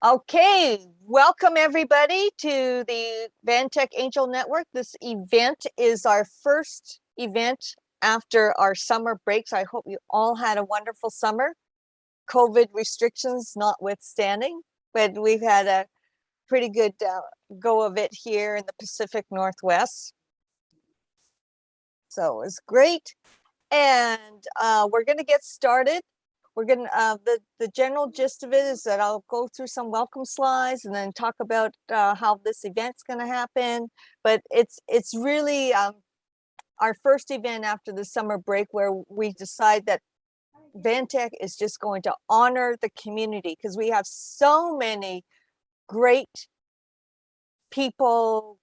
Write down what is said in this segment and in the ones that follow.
Okay, welcome everybody to the VANTEC Angel Network. This event is our first event after our summer breaks. I hope you all had a wonderful summer, COVID restrictions notwithstanding, but we've had a pretty good go of it here in the Pacific Northwest. So it's great. And we're going to get started. We're going to, the general gist of it is that I'll go through some welcome slides and then talk about how this event's going to happen. But it's really our first event after the summer break where we decide that VANTEC is just going to honor the community because we have so many great people,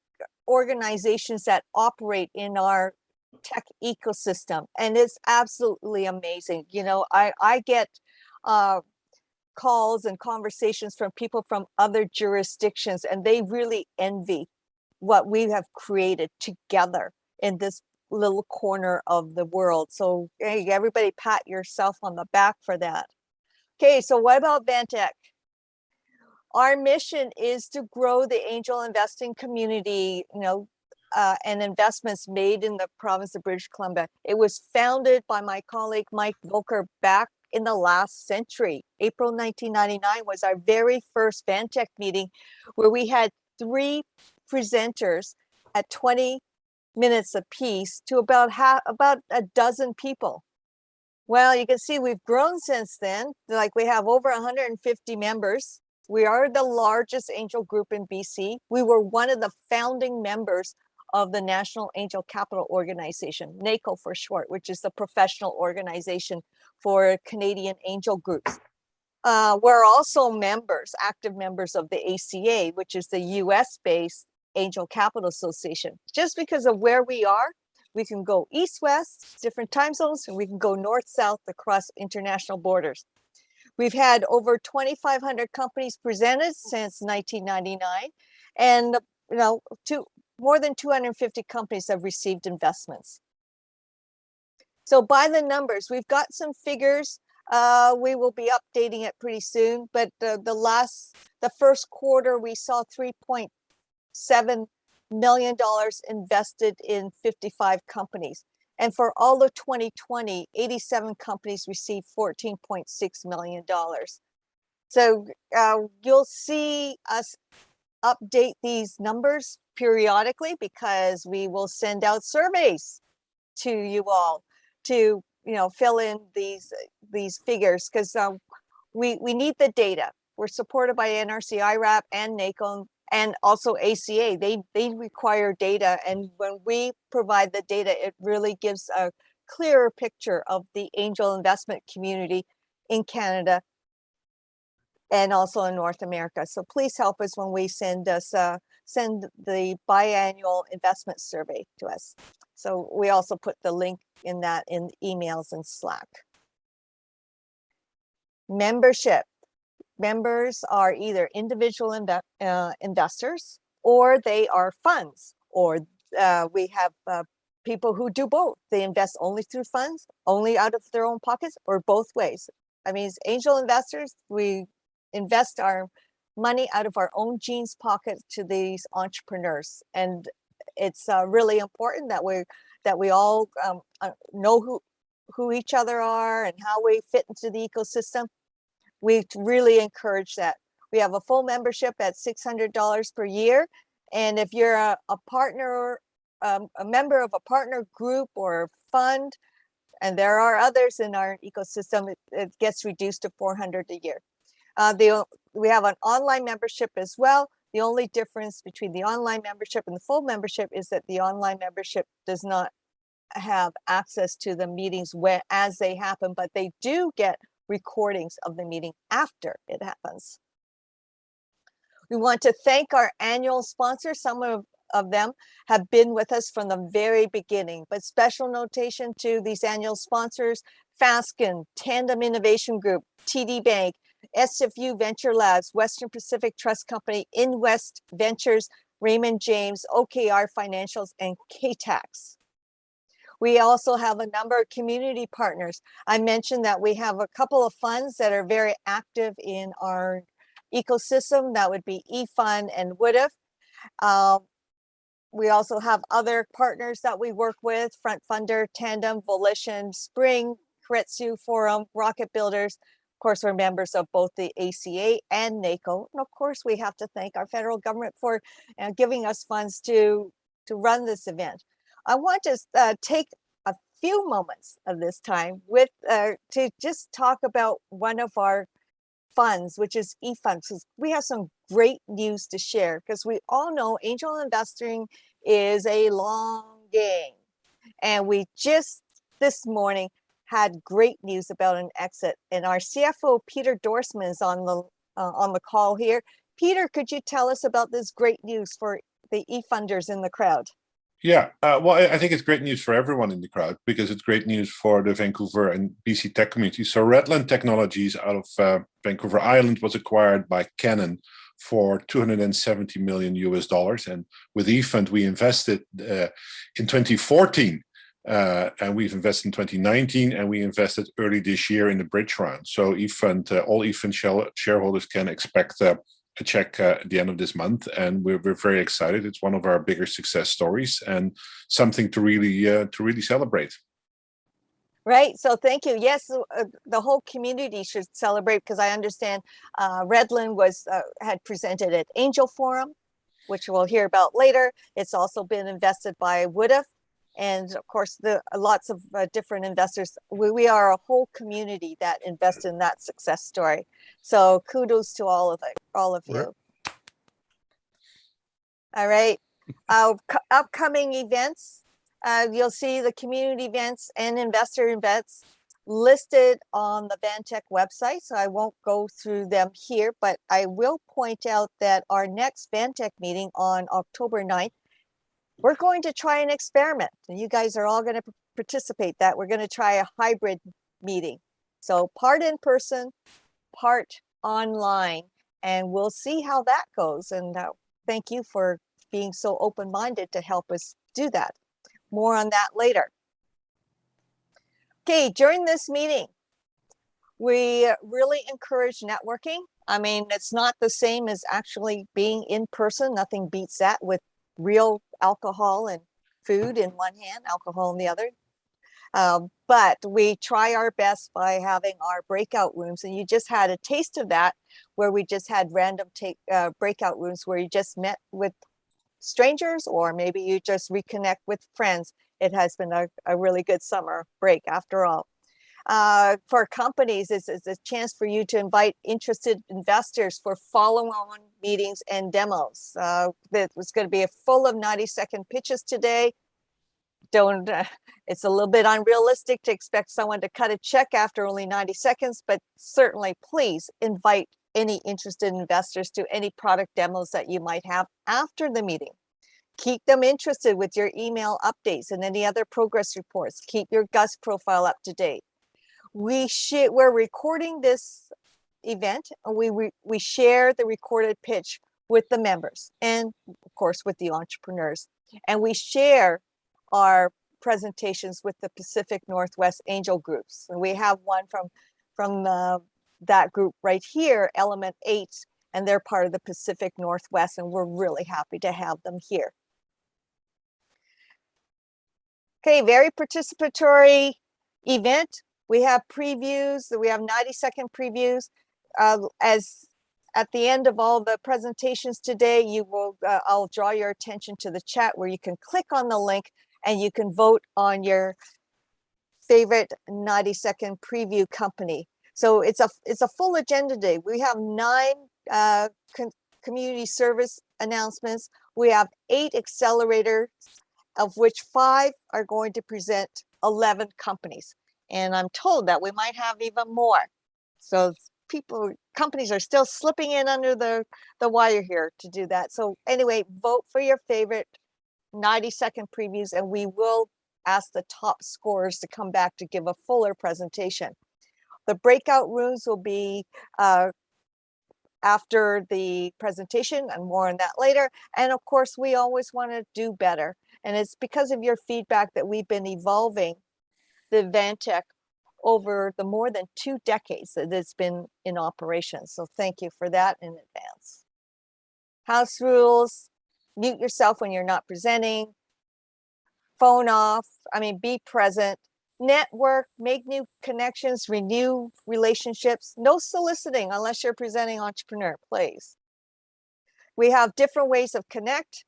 organizations that operate in our tech ecosystem, and it's absolutely amazing. You know, I get calls and conversations from people from other jurisdictions, and they really envy what we have created together in this little corner of the world. So hey, everybody pat yourself on the back for that. Okay, so what about VANTEC? Our mission is to grow the angel investing community, and investments made in the province of British Columbia. It was founded by my colleague, Mike Volker, back in the last century. April 1999 was our very first VANTEC meeting where we had 3 presenters at 20 minutes apiece to about a dozen people. Well, you can see we've grown since then. Like we have over 150 members. We are the largest angel group in BC. We were one of the founding members of the National Angel Capital Organization, NACO for short, which is the professional organization for Canadian angel groups. We're also members, active members of the ACA, which is the US-based Angel Capital Association. Just because of where we are, we can go east-west, different time zones, and we can go north-south across international borders. We've had over 2,500 companies presented since 1999, and more than 250 companies have received investments. So by the numbers, we've got some figures. We will be updating it pretty soon, but the first quarter, we saw $3.7 million invested in 55 companies. And for all of 2020, 87 companies received $14.6 million. So you'll see us update these numbers periodically because we will send out surveys to you all to fill in these figures because we need the data. We're supported by NRC, IRAP, and NACO, and also ACA. They require data, and when we provide the data, it really gives a clearer picture of the angel investment community in Canada and also in North America. So please help us when we send the biannual investment survey to us. So we also put the link in that in emails and Slack. Membership. Members are either individual investors, or they are funds, or we have people who do both. They invest only through funds, only out of their own pockets, or both ways. I mean, as angel investors, we invest our money out of our own jeans pocket to these entrepreneurs, and it's really important that we all know who each other are and how we fit into the ecosystem. We really encourage that. We have a full membership at $600 per year. And if you're a partner, a member of a partner group or fund, and there are others in our ecosystem, it gets reduced to $400 a year. We have an online membership as well. The only difference between the online membership and the full membership is that the online membership does not have access to the meetings as they happen, but they do get recordings of the meeting after it happens. We want to thank our annual sponsors. Some of them have been with us from the very beginning, but special notation to these annual sponsors: Fasken, Tandem Innovation Group, TD Bank, SFU VentureLabs, Western Pacific Trust Company, Invest Ventures, Raymond James, OKR Financials, and KTAX. We also have a number of community partners. I mentioned that we have a couple of funds that are very active in our ecosystem. That would be eFund and WoodIF. We also have other partners that we work with: Front Funder, Tandem, Volition, Spring, Keiretsu Forum, Rocket Builders. Of course, we're members of both the ACA and NACO. And of course, we have to thank our federal government for giving us funds to run this event. I want to take a few moments of this time to just talk about one of our funds, which is eFund, because we have some great news to share, because we all know angel investing is a long game. And we just this morning had great news about an exit, and our CFO Peter Dorsman is on the call here. Peter, could you tell us about this great news for the eFunders in the crowd? Yeah, well, I think it's great news for everyone in the crowd, because it's great news for the Vancouver and BC tech community. So Redland Technologies out of Vancouver Island was acquired by Canon for $270 million US. And with eFund, we invested in 2014. And we've invested in 2019, and we invested early this year in the bridge round. So eFund, all eFund shareholders can expect a check at the end of this month, and we're very excited. It's one of our bigger success stories and something to really celebrate. Right. So thank you. Yes, the whole community should celebrate, because I understand Redland had presented at Angel Forum, which we'll hear about later. It's also been invested by WoodIF. And of course, lots of different investors. We are a whole community that invest in that success story. So kudos to all of you. All right. Upcoming events. You'll see the community events and investor events listed on the VANTEC website. So I won't go through them here, but I will point out that our next VANTEC meeting on October 9th, we're going to try an experiment, and you guys are all going to participate. That we're going to try a hybrid meeting. So part in person, part online, and we'll see how that goes. And thank you for being so open-minded to help us do that. More on that later. Okay, during this meeting, we really encourage networking. I mean, it's not the same as actually being in person. Nothing beats that, with real alcohol and food in one hand, alcohol in the other. But we try our best by having our breakout rooms, and you just had a taste of that, where we just had random breakout rooms where you just met with strangers, or maybe you just reconnect with friends. It has been a really good summer break after all. For companies, it's a chance for you to invite interested investors for follow-on meetings and demos. It was going to be full of 90-second pitches today. It's a little bit unrealistic to expect someone to cut a check after only 90 seconds, but certainly please invite any interested investors to any product demos that you might have after the meeting. Keep them interested with your email updates and any other progress reports. Keep your GUS profile up to date. We're recording this event, and we share the recorded pitch with the members, and of course with the entrepreneurs. And we share our presentations with the Pacific Northwest Angel groups. And we have one from that group right here, Element 8, and they're part of the Pacific Northwest, and we're really happy to have them here. Okay, very participatory event. We have previews, we have 90-second previews. As at the end of all the presentations today, I'll draw your attention to the chat where you can click on the link and you can vote on your favorite 90-second preview company. So it's a full agenda day. We have 9 community service announcements. We have 8 accelerators, of which 5 are going to present 11 companies. And I'm told that we might have even more. So companies are still slipping in under the wire here to do that. So anyway, vote for your favorite 90-second previews, and we will ask the top scorers to come back to give a fuller presentation. The breakout rooms will be after the presentation, and more on that later. And of course, we always want to do better. And it's because of your feedback that we've been evolving the VANTEC over the more than 2 decades that it's been in operation. So thank you for that in advance. House rules: mute yourself when you're not presenting, phone off, be present, network, make new connections, renew relationships, no soliciting unless you're presenting entrepreneur, please. We have different ways of connect.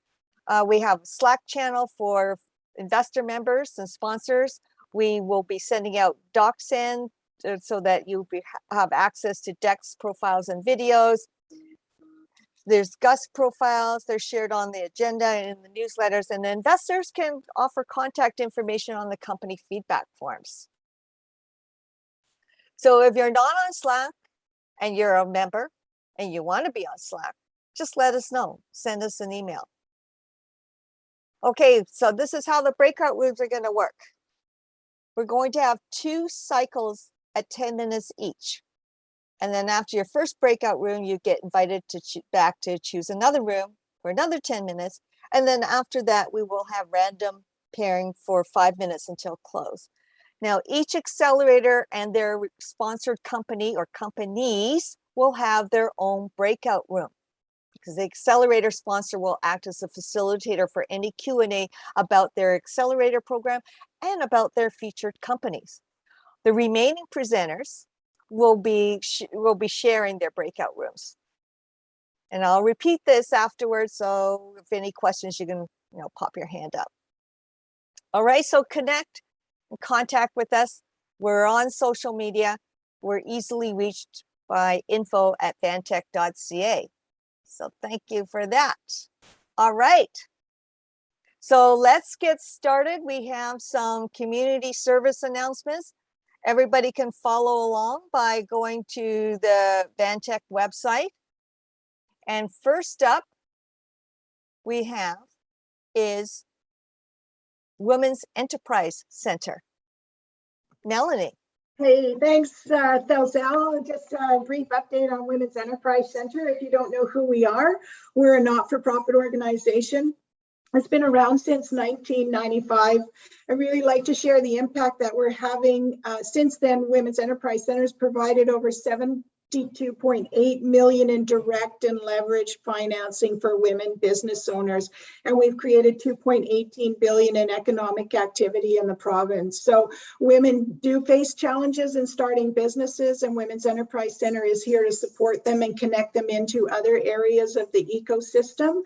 We have a Slack channel for investor members and sponsors. We will be sending out DocSend so that you have access to decks, profiles, and videos. There's Gus profiles. They're shared on the agenda and in the newsletters, and the investors can offer contact information on the company feedback forms. So if you're not on Slack and you're a member and you want to be on Slack, just let us know. Send us an email. Okay, so this is how the breakout rooms are going to work. We're going to have 2 cycles at 10 minutes each. And then after your first breakout room, you get invited to back to choose another room for another 10 minutes. And then after that, we will have random pairing for 5 minutes until close. Now, each accelerator and their sponsored company or companies will have their own breakout room, because the accelerator sponsor will act as a facilitator for any Q&A about their accelerator program and about their featured companies. The remaining presenters will be sharing their breakout rooms. And I'll repeat this afterwards, so if any questions, you can pop your hand up. All right, so connect and contact with us. We're on social media. We're easily reached by info@vantec.ca. So thank you for that. All right. So let's get started. We have some community service announcements. Everybody can follow along by going to the VANTEC website. And first up we have is Women's Enterprise Center. Melanie. Hey, thanks, Thelzel. Just a brief update on Women's Enterprise Center. If you don't know who we are, we're a not-for-profit organization. It's been around since 1995. I really like to share the impact that we're having. Since then, Women's Enterprise Centers provided over 72.8 million in direct and leveraged financing for women business owners, and we've created 2.18 billion in economic activity in the province. So women do face challenges in starting businesses, and Women's Enterprise Center is here to support them and connect them into other areas of the ecosystem.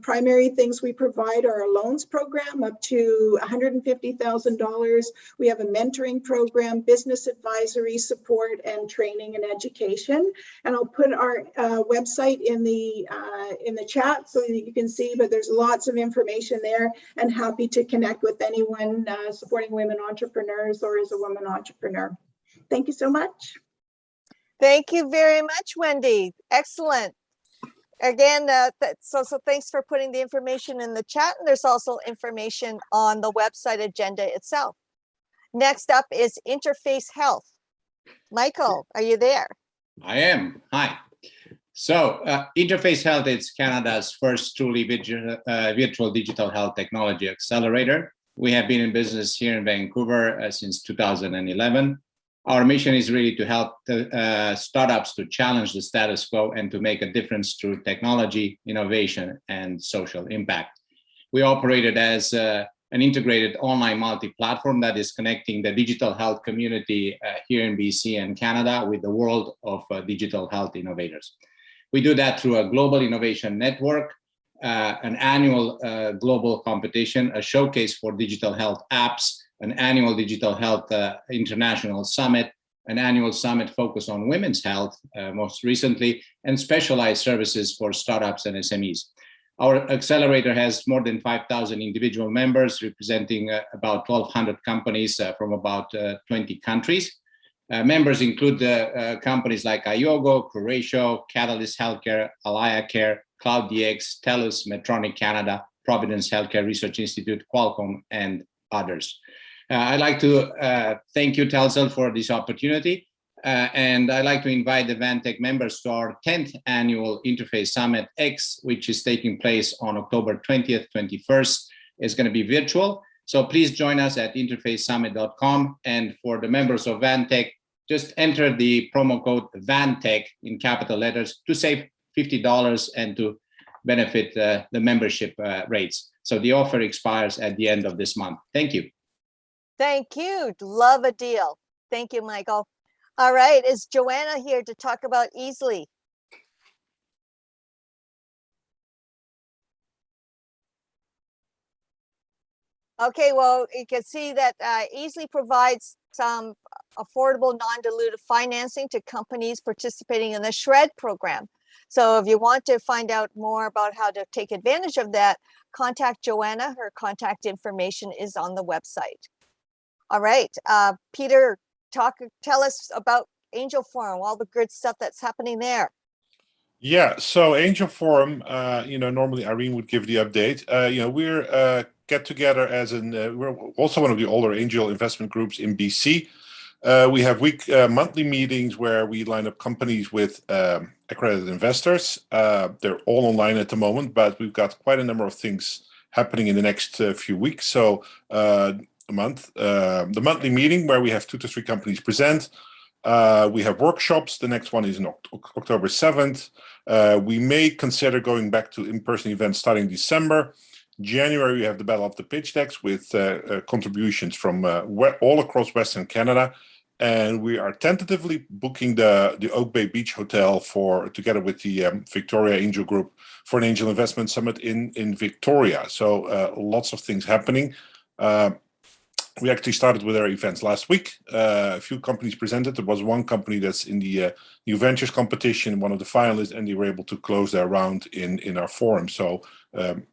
Primary things we provide are a loans program up to $150,000. We have a mentoring program, business advisory support, and training and education. And I'll put our website in the chat so that you can see, but there's lots of information there, and happy to connect with anyone supporting women entrepreneurs or as a woman entrepreneur. Thank you so much. Thank you very much, Wendy. Excellent. Again, so thanks for putting the information in the chat, and there's also information on the website agenda itself. Next up is Interface Health. Michael, are you there? I am. Hi. So Interface Health is Canada's first truly virtual digital health technology accelerator. We have been in business here in Vancouver since 2011. Our mission is really to help startups to challenge the status quo and to make a difference through technology, innovation, and social impact. We operated as an integrated online multi-platform that is connecting the digital health community here in BC and Canada with the world of digital health innovators. We do that through a global innovation network, an annual global competition, a showcase for digital health apps, an annual digital health international summit, an annual summit focused on women's health most recently, and specialized services for startups and SMEs. Our accelerator has more than 5,000 individual members representing about 1,200 companies from about 20 countries. Members include companies like Iogo, Curatio, Catalyst Healthcare, Alaya Care, CloudDX, TELUS, Medtronic Canada, Providence Healthcare Research Institute, Qualcomm, and others. I'd like to thank you, Telsel, for this opportunity. And I'd like to invite the VANTEC members to our 10th annual Interface Summit X, which is taking place on October 20th, 21st. It's going to be virtual. So please join us at interfacesummit.com. And for the members of VANTEC, just enter the promo code VANTEC in capital letters to save $50 and to benefit the membership rates. So the offer expires at the end of this month. Thank you. Thank you. Love a deal. Thank you, Michael. All right, is Joanna here to talk about Easily? Okay, well, you can see that Easily provides some affordable, non-dilutive financing to companies participating in the SHRED program. So if you want to find out more about how to take advantage of that, contact Joanna. Her contact information is on the website. All right, Peter, tell us about Angel Forum, all the good stuff that's happening there. Yeah, so Angel Forum, normally Irene would give the update. We're get together as we're also one of the older angel investment groups in BC. We have monthly meetings where we line up companies with accredited investors. They're all online at the moment, but we've got quite a number of things happening in the next few weeks. So the monthly meeting where we have 2 to 3 companies present. We have workshops. The next one is on October 7th. We may consider going back to in-person events starting December. January, we have the Battle of the Pitch Decks with contributions from all across Western Canada. And we are tentatively booking the Oak Bay Beach Hotel together with the Victoria Angel Group for an Angel Investment Summit in Victoria. So lots of things happening. We actually started with our events last week. A few companies presented. There was one company that's in the New Ventures competition, one of the finalists, and they were able to close their round in our forum. So,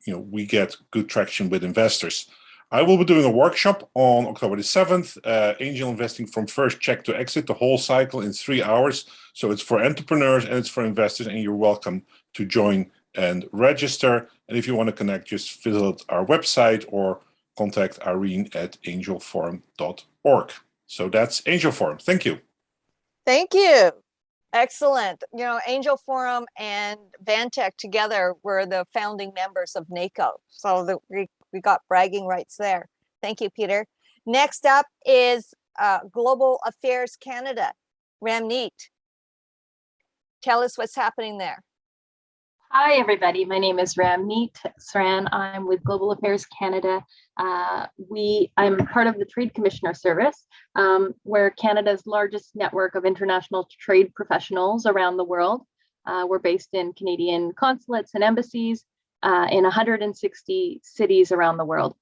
we get good traction with investors. I will be doing a workshop on October the 7th, angel investing from first check to exit, the whole cycle in 3 hours. So it's for entrepreneurs and it's for investors, and you're welcome to join and register. And if you want to connect, just visit our website or contact Irene at angelforum.org. So that's Angel Forum. Thank you. Thank you. Excellent. Angel Forum and VANTEC together were the founding members of NACO. So we got bragging rights there. Thank you, Peter. Next up is Global Affairs Canada. Ramneet, tell us what's happening there. Hi, everybody. My name is Ramneet Saran. I'm with Global Affairs Canada. I'm part of the Trade Commissioner Service. We're Canada's largest network of international trade professionals around the world. We're based in Canadian consulates and embassies in 160 cities around the world.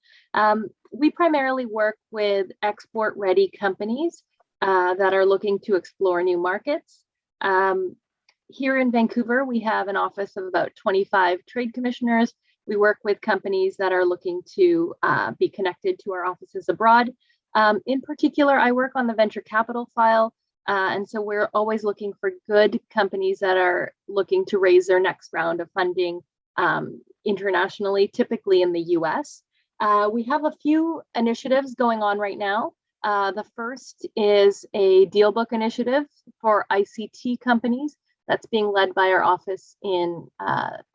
We primarily work with export-ready companies that are looking to explore new markets. Here in Vancouver, we have an office of about 25 trade commissioners. We work with companies that are looking to be connected to our offices abroad. In particular, I work on the venture capital file. And so we're always looking for good companies that are looking to raise their next round of funding internationally, typically in the US. We have a few initiatives going on right now. The first is a deal book initiative for ICT companies that's being led by our office in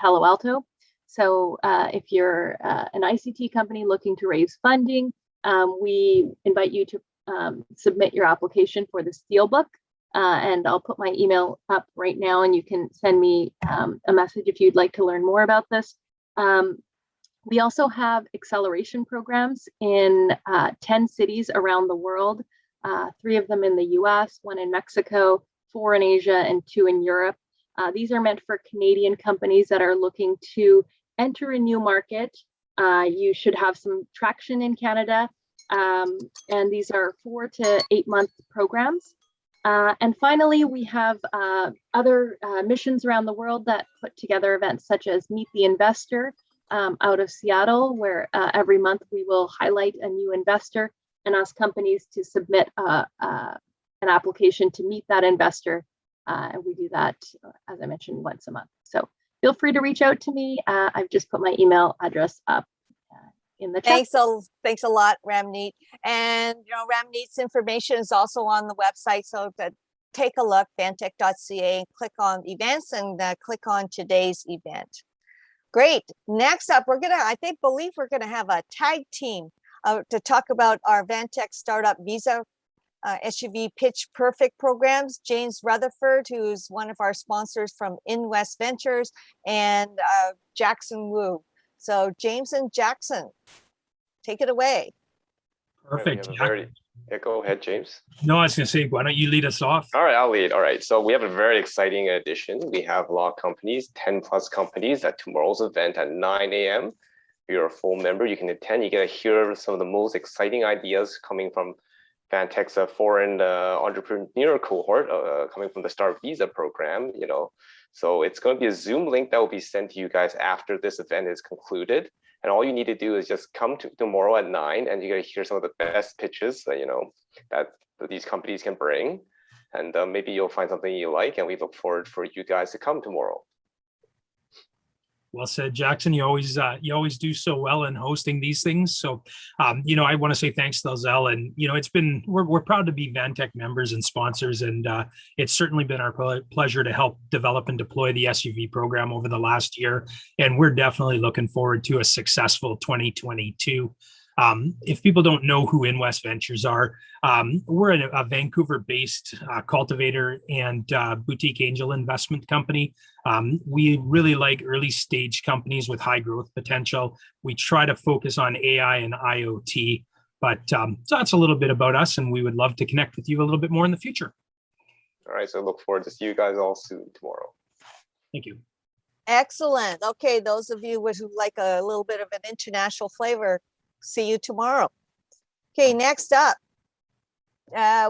Palo Alto. So if you're an ICT company looking to raise funding, we invite you to submit your application for this deal book. And I'll put my email up right now and you can send me a message if you'd like to learn more about this. We also have acceleration programs in 10 cities around the world, 3 of them in the US, 1 in Mexico, 4 in Asia, and 2 in Europe. These are meant for Canadian companies that are looking to enter a new market. You should have some traction in Canada. And these are 4 to 8 month programs. And finally, we have other missions around the world that put together events such as Meet the Investor out of Seattle, where every month we will highlight a new investor and ask companies to submit an application to meet that investor. And we do that, as I mentioned, once a month. So feel free to reach out to me. I've just put my email address up in the chat. Thanks a lot, Ramneet. And Ramneet's information is also on the website, so take a look, vantec.ca, and click on events and click on today's event. Great. Next up, I believe we're gonna have a tag team to talk about our VANTEC Startup Visa SUV Pitch Perfect programs. James Rutherford, who's one of our sponsors from InWest Ventures, and Jackson Wu. So James and Jackson, take it away. Perfect. Yeah, go ahead, James. No, I was going to say, why don't you lead us off? All right, I'll lead. All right, so we have a very exciting edition. We have a lot of companies, 10 plus companies at tomorrow's event at 9 a.m. If you're a full member, you can attend. You get to hear some of the most exciting ideas coming from VANTEC's foreign entrepreneur cohort, coming from the Start Visa program, you know. So it's going to be a Zoom link that will be sent to you guys after this event is concluded. And all you need to do is just come to tomorrow at 9, and you're going to hear some of the best pitches that, you know, that these companies can bring. And maybe you'll find something you like, and we look forward for you guys to come tomorrow. Well said, Jackson. You always do so well in hosting these things. So, you know, I want to say thanks to Elzel, and you know, we're proud to be VANTEC members and sponsors, and it's certainly been our pleasure to help develop and deploy the SUV program over the last year, and we're definitely looking forward to a successful 2022. If people don't know who InWest Ventures are, we're a Vancouver-based cultivator and boutique angel investment company. We really like early stage companies with high growth potential. We try to focus on AI and IoT, but so that's a little bit about us, and we would love to connect with you a little bit more in the future. All right, so look forward to see you guys all soon tomorrow. Thank you. Excellent. Okay, those of you who like a little bit of an international flavor, see you tomorrow. Okay, next up,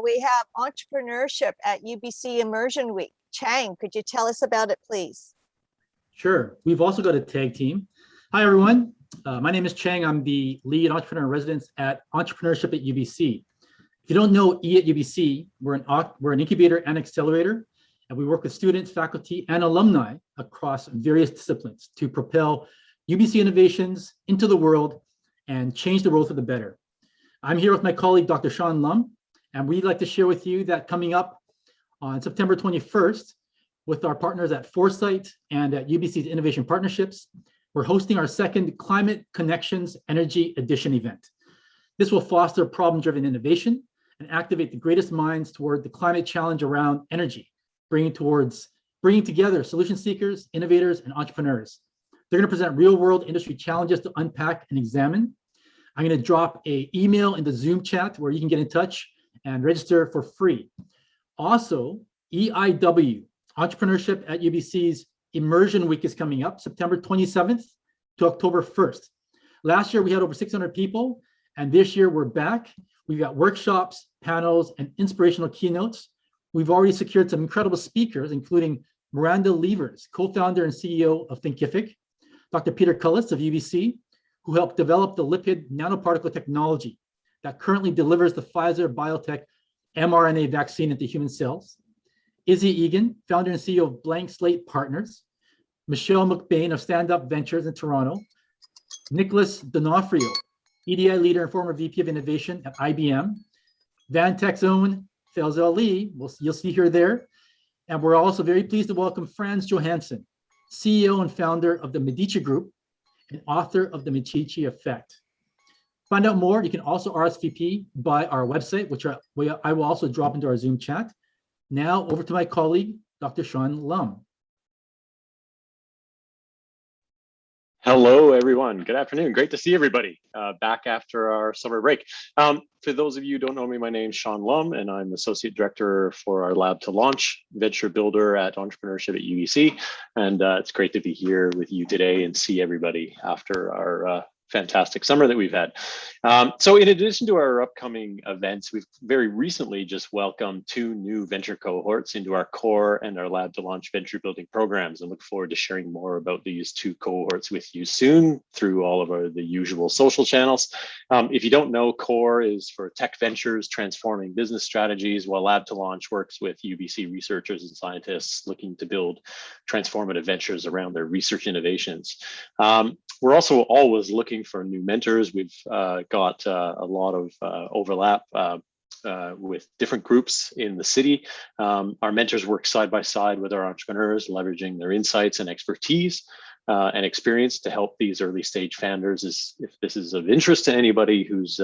we have Entrepreneurship at UBC Immersion Week. Chang, could you tell us about it, please? Sure. We've also got a tag team. Hi, everyone. My name is Chang. I'm the lead entrepreneur in residence at Entrepreneurship at UBC. If you don't know E at UBC, we're an incubator and accelerator, and we work with students, faculty, and alumni across various disciplines to propel UBC innovations into the world and change the world for the better. I'm here with my colleague, Dr. Sean Lum, and we'd like to share with you that coming up on September 21st, with our partners at Foresight and at UBC's Innovation Partnerships, we're hosting our second Climate Connections Energy Edition event. This will foster problem-driven innovation and activate the greatest minds toward the climate challenge around energy, bringing together solution seekers, innovators, and entrepreneurs. They're going to present real-world industry challenges to unpack and examine. I'm going to drop an email in the Zoom chat where you can get in touch and register for free. Also, EIW, Entrepreneurship at UBC's Immersion Week, is coming up September 27th to October 1st. Last year, we had over 600 people, and this year we're back. We've got workshops, panels, and inspirational keynotes. We've already secured some incredible speakers, including Miranda Levers, co-founder and CEO of Thinkific, Dr. Peter Cullis of UBC, who helped develop the lipid nanoparticle technology that currently delivers the Pfizer biotech mRNA vaccine into human cells, Izzy Egan, founder and CEO of Blank Slate Partners, Michelle McBain of Stand Up Ventures in Toronto, Nicholas D'Onofrio, EDI leader and former VP of Innovation at IBM, VANTEC's own Felzel Lee, you'll see her there, and we're also very pleased to welcome Franz Johansson, CEO and founder of the Medici Group and author of The Medici Effect. Find out more, you can also RSVP by our website, which I will also drop into our Zoom chat. Now over to my colleague, Dr. Sean Lum. Hello, everyone. Good afternoon. Great to see everybody back after our summer break. For those of you who don't know me, my name is Sean Lum, and I'm Associate Director for our Lab to Launch venture builder at Entrepreneurship at UBC. And it's great to be here with you today and see everybody after our fantastic summer that we've had. So in addition to our upcoming events, we've very recently just welcomed 2 new venture cohorts into our core and our Lab to Launch venture building programs, and look forward to sharing more about these 2 cohorts with you soon through all of the usual social channels. If you don't know, core is for tech ventures transforming business strategies, while Lab to Launch works with UBC researchers and scientists looking to build transformative ventures around their research innovations. We're also always looking for new mentors. We've got a lot of overlap with different groups in the city. Our mentors work side by side with our entrepreneurs, leveraging their insights and expertise. and experience to help these early stage founders. If this is of interest to anybody who's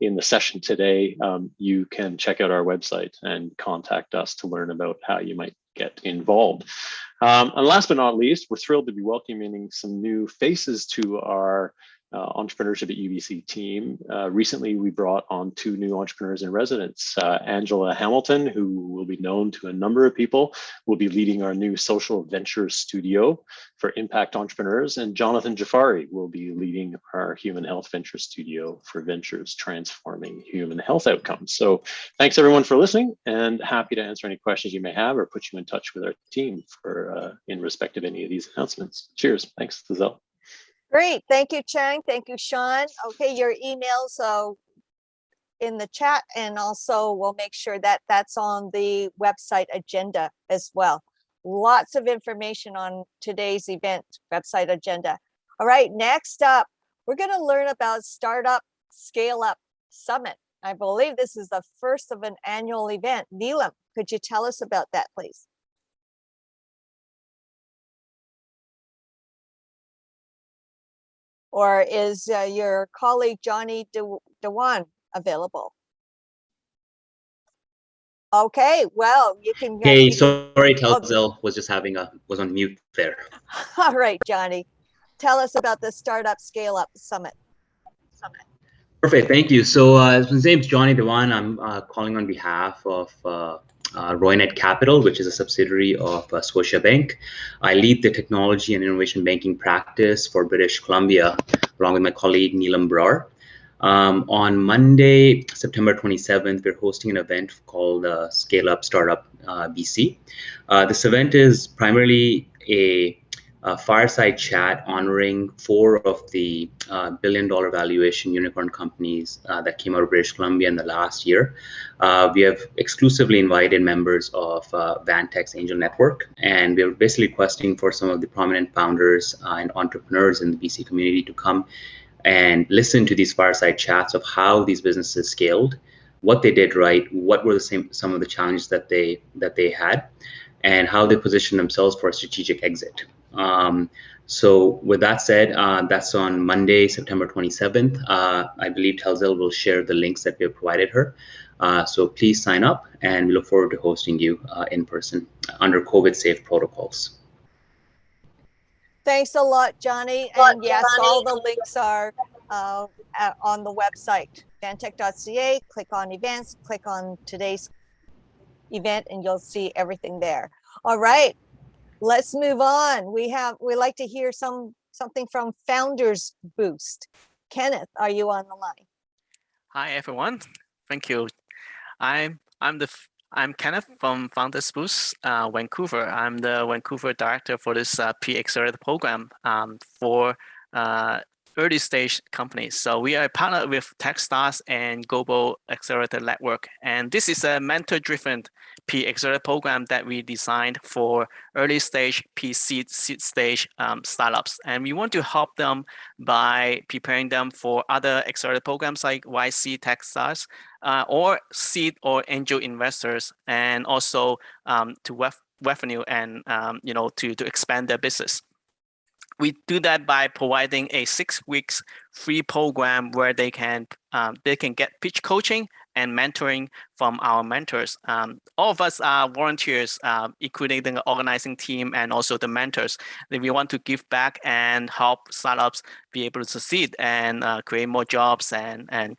in the session today, you can check out our website and contact us to learn about how you might get involved. And last but not least, we're thrilled to be welcoming some new faces to our Entrepreneurship at UBC team. Recently, we brought on 2 new entrepreneurs in residence. Angela Hamilton, who will be known to a number of people, will be leading our new social venture studio for impact entrepreneurs. And Jonathan Jafari will be leading our human health venture studio for ventures transforming human health outcomes. So thanks everyone for listening, and happy to answer any questions you may have or put you in touch with our team for in respect of any of these announcements. Cheers. Thanks, Lizelle. Great. Thank you, Chang. Thank you, Sean. Okay, your emails in the chat, and also we'll make sure that that's on the website agenda as well. Lots of information on today's event website agenda. All right, next up, we're going to learn about Startup Scale Up Summit. I believe this is the first of an annual event. Neelam, could you tell us about that, please? Or is your colleague Johnny Dewan available? Okay, well, you can. Hey, sorry, Telzil was just was on mute there. All right, Johnny, tell us about the Startup Scale Up Summit. Perfect, thank you. So his name's Johnny Dewan. I'm calling on behalf of Roynet Capital, which is a subsidiary of Scotiabank. I lead the technology and innovation banking practice for British Columbia, along with my colleague Neelam Brar. On Monday, September 27th, we're hosting an event called Scale Up Startup BC. This event is primarily a fireside chat honoring 4 of the billion-dollar valuation unicorn companies that came out of British Columbia in the last year. We have exclusively invited members of VANTEC's Angel Network, and we're basically requesting for some of the prominent founders and entrepreneurs in the BC community to come and listen to these fireside chats of how these businesses scaled, what they did right, what were some of the challenges that they had, and how they positioned themselves for a strategic exit. So with that said, that's on Monday, September 27th. I believe Telzil will share the links that we have provided her. So please sign up, and we look forward to hosting you in person under COVID-safe protocols. Thanks a lot, Johnny. And yes, all the links are on the website, vantec.ca. Click on events, click on today's event, and you'll see everything there. All right. Let's move on. We like to hear something from Founders Boost. Kenneth, are you on the line? Hi everyone. Thank you. I'm Kenneth from Founders Boost, Vancouver. I'm the Vancouver director for this Accelerator program for early stage companies. So we are partnered with Techstars and Global Accelerator Network, and this is a mentor-driven Accelerator program that we designed for early stage seed stage startups, and we want to help them by preparing them for other accelerator programs like YC, Techstars, or seed or angel investors, and also to revenue and to expand their business. We do that by providing a 6 weeks free program where they can get pitch coaching and mentoring from our mentors. All of us are volunteers, including the organizing team and also the mentors. We want to give back and help startups be able to succeed and create more jobs and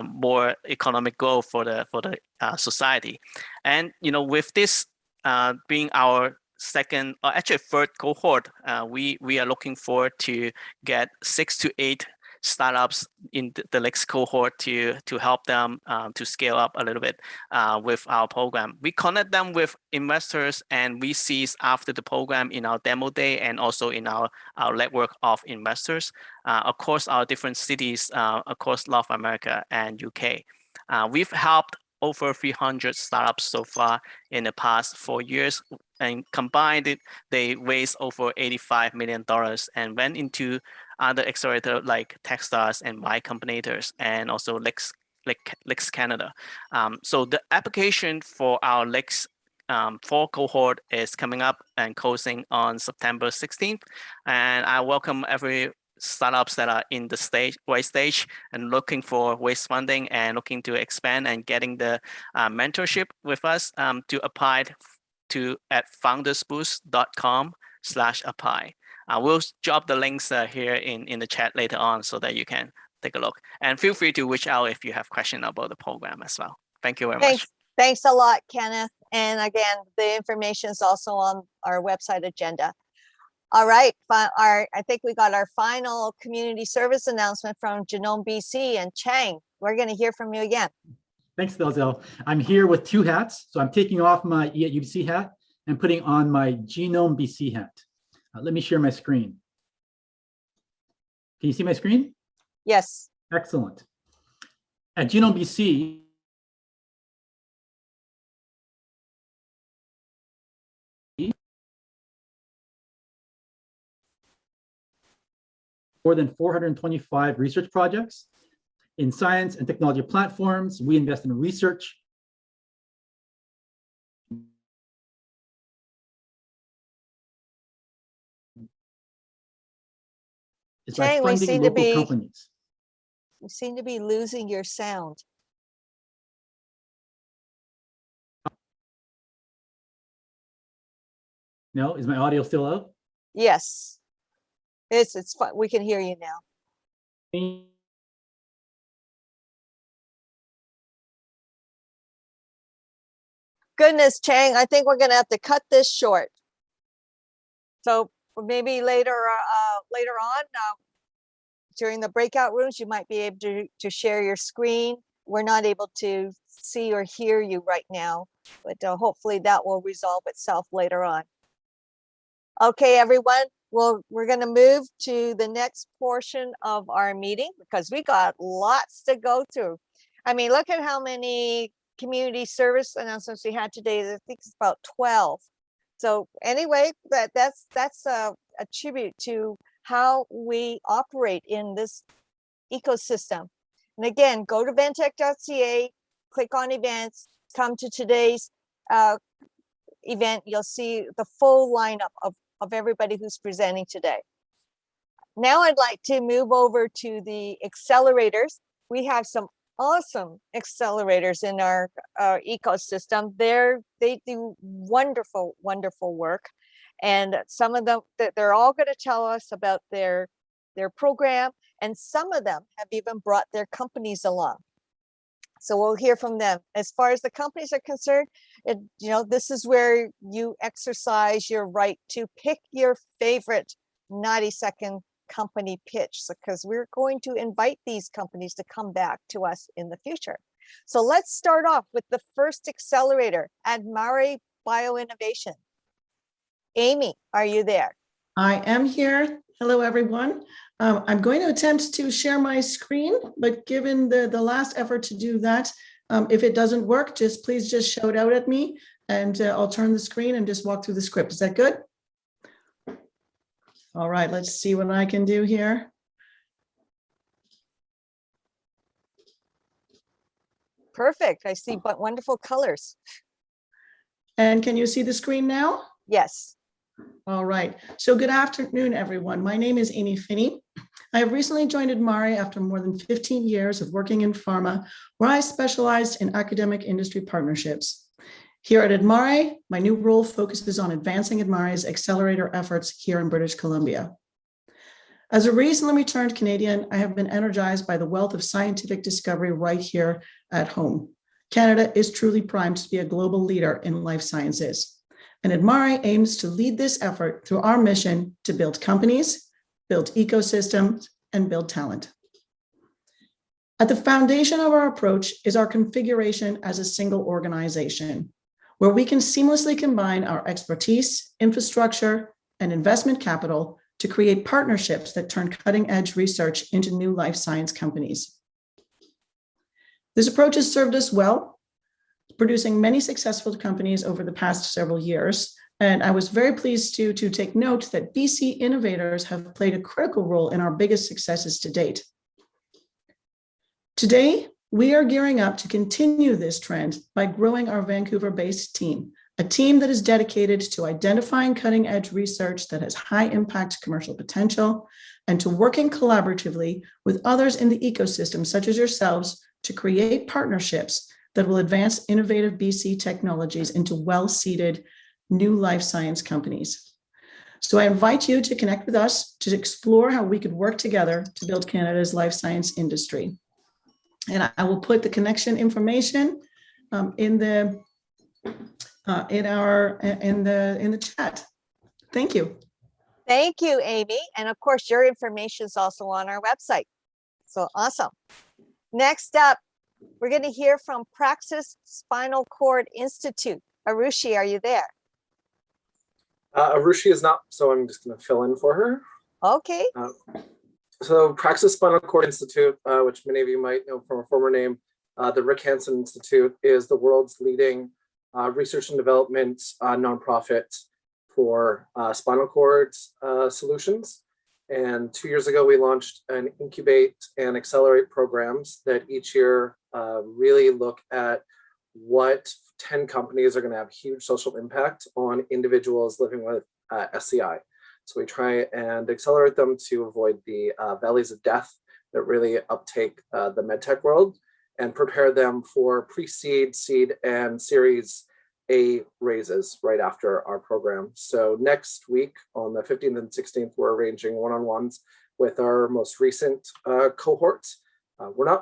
more economic growth for the society. And with this being our second, or actually third cohort, we are looking forward to get 6 to 8 startups in the next cohort to help them to scale up a little bit with our program. We connect them with investors and VCs after the program in our demo day and also in our network of investors across our different cities across North America and UK. We've helped over 300 startups so far in the past 4 years, and combined they raised over $85 million and went into other accelerator like Techstars and Y Combinators and also Lex Canada. So the application for our Lex 4 cohort is coming up and closing on September 16th. And I welcome every startups that are in the right stage and looking for waste funding and looking to expand and getting the mentorship with us to apply to at foundersboost.com/apply. We'll drop the links here in the chat later on so that you can take a look. And feel free to reach out if you have questions about the program as well. Thank you very much. Thanks a lot, Kenneth. And again, the information is also on our website agenda. All right, I think we got our final community service announcement from Genome BC, and Chang, we're going to hear from you again. Thanks, Dalzell. I'm here with 2 hats. So I'm taking off my E at UBC hat and putting on my Genome BC hat. Let me share my screen. Can you see my screen? Yes. Excellent. At Genome BC, more than 425 research projects in science and technology platforms. We invest in research, it's by Chang, funding local companies. We seem to be losing your sound. No, is my audio still out? Yes. It's fun. We can hear you now. Goodness, Chang, I think we're going to have to cut this short. So maybe later on, during the breakout rooms, you might be able to share your screen. We're not able to see or hear you right now, but hopefully that will resolve itself later on. Okay, everyone. Well, we're going to move to the next portion of our meeting because we got lots to go through. I mean, look at how many community service announcements we had today. I think it's about 12. So anyway, that's a tribute to how we operate in this ecosystem. And again, go to vantec.ca, click on events, come to today's event. You'll see the full lineup of everybody who's presenting today. Now I'd like to move over to the accelerators. We have some awesome accelerators in our ecosystem. They do wonderful, wonderful work. And some of them, they're all going to tell us about their program. And some of them have even brought their companies along. So we'll hear from them. As far as the companies are concerned, this is where you exercise your right to pick your favorite 90-second company pitch, because we're going to invite these companies to come back to us in the future. So let's start off with the first accelerator, adMare BioInnovations. Amy, are you there? I am here. Hello, everyone. I'm going to attempt to share my screen, but given the last effort to do that, if it doesn't work, please just shout out at me and I'll turn the screen and just walk through the script. Is that good? All right, let's see what I can do here. Perfect. I see wonderful colors. And can you see the screen now? Yes. All right. So good afternoon, everyone. My name is Amy Finney. I have recently joined adMare after more than 15 years of working in pharma, where I specialized in academic industry partnerships. Here at adMare, my new role focuses on advancing adMare's accelerator efforts here in British Columbia. As a recently returned Canadian, I have been energized by the wealth of scientific discovery right here at home. Canada is truly primed to be a global leader in life sciences. And adMare aims to lead this effort through our mission to build companies, build ecosystems, and build talent. At the foundation of our approach is our configuration as a single organization, where we can seamlessly combine our expertise, infrastructure, and investment capital to create partnerships that turn cutting-edge research into new life science companies. This approach has served us well, producing many successful companies over the past several years. And I was very pleased to take note that BC innovators have played a critical role in our biggest successes to date. Today, we are gearing up to continue this trend by growing our Vancouver-based team a team that is dedicated to identifying cutting-edge research that has high impact commercial potential, and to working collaboratively with others in the ecosystem, such as yourselves, to create partnerships that will advance innovative BC technologies into well-seeded new life science companies. So I invite you to connect with us to explore how we could work together to build Canada's life science industry. And I will put the connection information in the chat. Thank you. Thank you, Amy. And of course, your information is also on our website. So awesome. Next up, we're going to hear from Praxis Spinal Cord Institute. Arushi, are you there? Arushi is not, so I'm just going to fill in for her. Okay. So Praxis Spinal Cord Institute, which many of you might know from a former name, the Rick Hansen Institute, is the world's leading research and development nonprofit for spinal cord solutions. And 2 years ago, we launched an incubate and accelerate programs that each year really look at what 10 companies are going to have huge social impact on individuals living with SCI. So we try and accelerate them to avoid the valleys of death that really uptake the medtech world, and prepare them for pre-seed, seed, and Series A raises right after our program. So next week on the 15th and 16th, we're arranging one-on-ones with our most recent cohorts.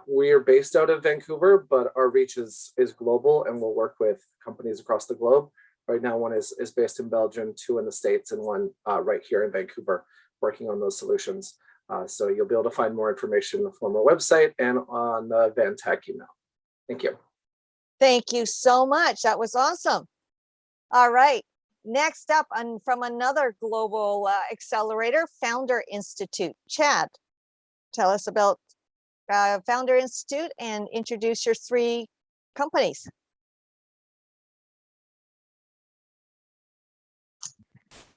We're based out of Vancouver, but our reach is global, and we'll work with companies across the globe. Right now, one is based in Belgium, 2 in the States, and 1 right here in Vancouver, working on those solutions. So you'll be able to find more information from our website and on the VANTEC email. Thank you. Thank you so much. That was awesome. All right. Next up, from another global accelerator, Founder Institute. Chad, tell us about Founder Institute and introduce your 3 companies.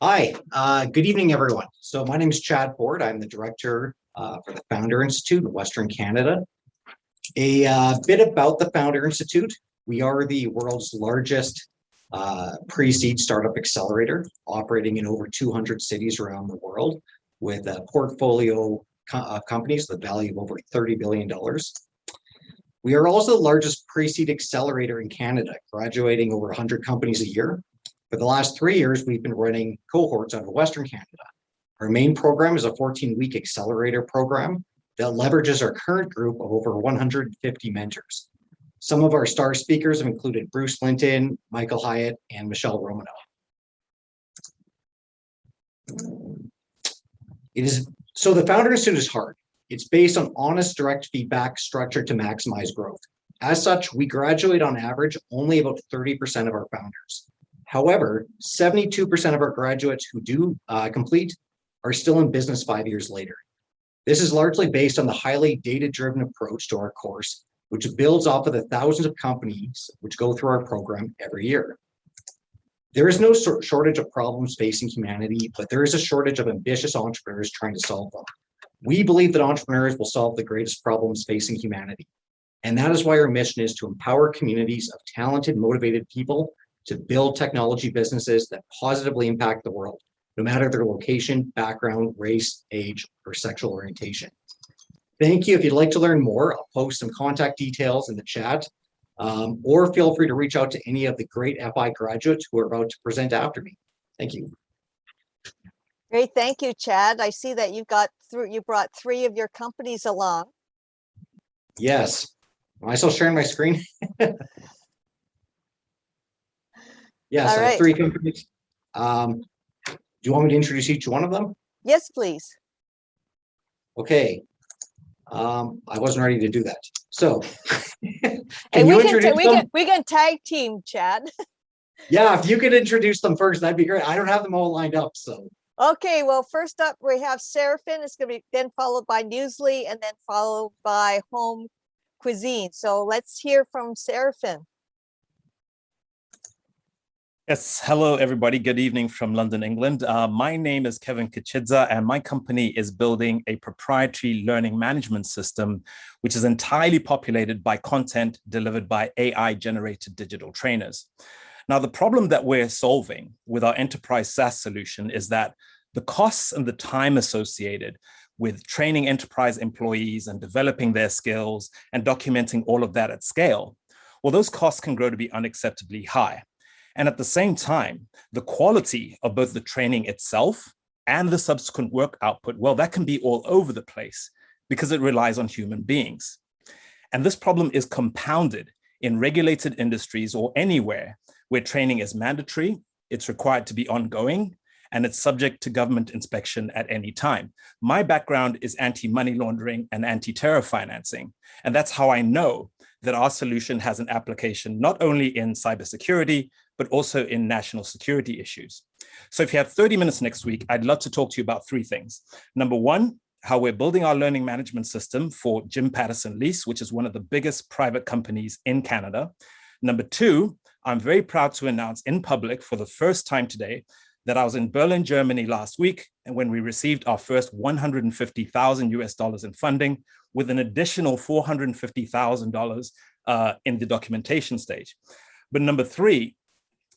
Hi, good evening, everyone. So my name is Chad Ford. I'm the director for the Founder Institute in Western Canada. A bit about the Founder Institute. We are the world's largest pre-seed startup accelerator, operating in over 200 cities around the world with a portfolio companies with a value of over $30 billion. We are also the largest pre-seed accelerator in Canada, graduating over 100 companies a year. For the last 3 years, we've been running cohorts out of Western Canada. Our main program is a 14-week accelerator program that leverages our current group of over 150 mentors. Some of our star speakers have included Bruce Linton, Michael Hyatt, and Michelle Romanow. So the Founder Institute is hard. It's based on honest, direct feedback structured to maximize growth. As such, we graduate on average only about 30% of our founders. However, 72% of our graduates who do complete are still in business 5 years later. This is largely based on the highly data-driven approach to our course, which builds off of the thousands of companies which go through our program every year. There is no shortage of problems facing humanity, but there is a shortage of ambitious entrepreneurs trying to solve them. We believe that entrepreneurs will solve the greatest problems facing humanity. And that is why our mission is to empower communities of talented, motivated people to build technology businesses that positively impact the world, no matter their location, background, race, age, or sexual orientation. Thank you. If you'd like to learn more, I'll post some contact details in the chat, or feel free to reach out to any of the great FI graduates who are about to present after me. Thank you. Great. Thank you, Chad. I see that you brought 3 of your companies along. Yes. Am I still sharing my screen? Yes, I have 3 companies. Do you want me to introduce each one of them? Yes, please. Okay. I wasn't ready to do that. So and we can tag team, Chad. Yeah, if you could introduce them first, that'd be great. I don't have them all lined up, so. Okay, well, first up, we have Sarafin. It's going to be then followed by Newsly and then followed by Home Cuisine. So let's hear from Sarafin. Yes, hello everybody. Good evening from London, England. My name is Kevin Kachidza, and my company is building a proprietary learning management system, which is entirely populated by content delivered by AI-generated digital trainers. Now, the problem that we're solving with our enterprise SaaS solution is that the costs and the time associated with training enterprise employees and developing their skills and documenting all of that at scale, well, those costs can grow to be unacceptably high. And at the same time, the quality of both the training itself and the subsequent work output, well, that can be all over the place because it relies on human beings. And this problem is compounded in regulated industries or anywhere where training is mandatory, it's required to be ongoing, and it's subject to government inspection at any time. My background is anti-money laundering and anti-terror financing. And that's how I know that our solution has an application not only in cybersecurity, but also in national security issues. So if you have 30 minutes next week, I'd love to talk to you about three things. Number one, how we're building our learning management system for Jim Pattison Lease, which is one of the biggest private companies in Canada. Number two, I'm very proud to announce in public for the first time today that I was in Berlin, Germany last week, and when we received our first $150,000 in funding with an additional $450,000 in the documentation stage. But number three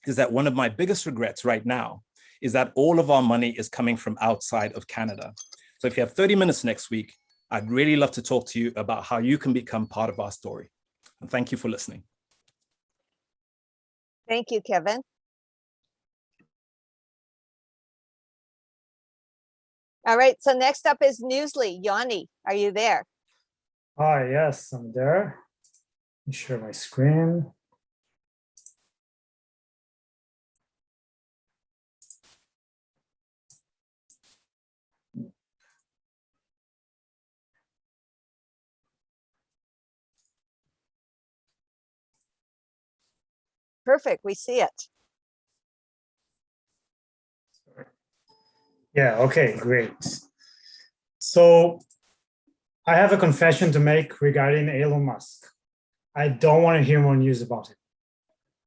is that one of my biggest regrets right now is that all of our money is coming from outside of Canada. So if you have 30 minutes next week, I'd really love to talk to you about how you can become part of our story. And thank you for listening. Thank you, Kevin. All right, so next up is Newsly. Yanni, are you there? Hi, yes, I'm there. Let me share my screen. Perfect, we see it. Yeah, okay, great. So I have a confession to make regarding Elon Musk. I don't want to hear more news about it.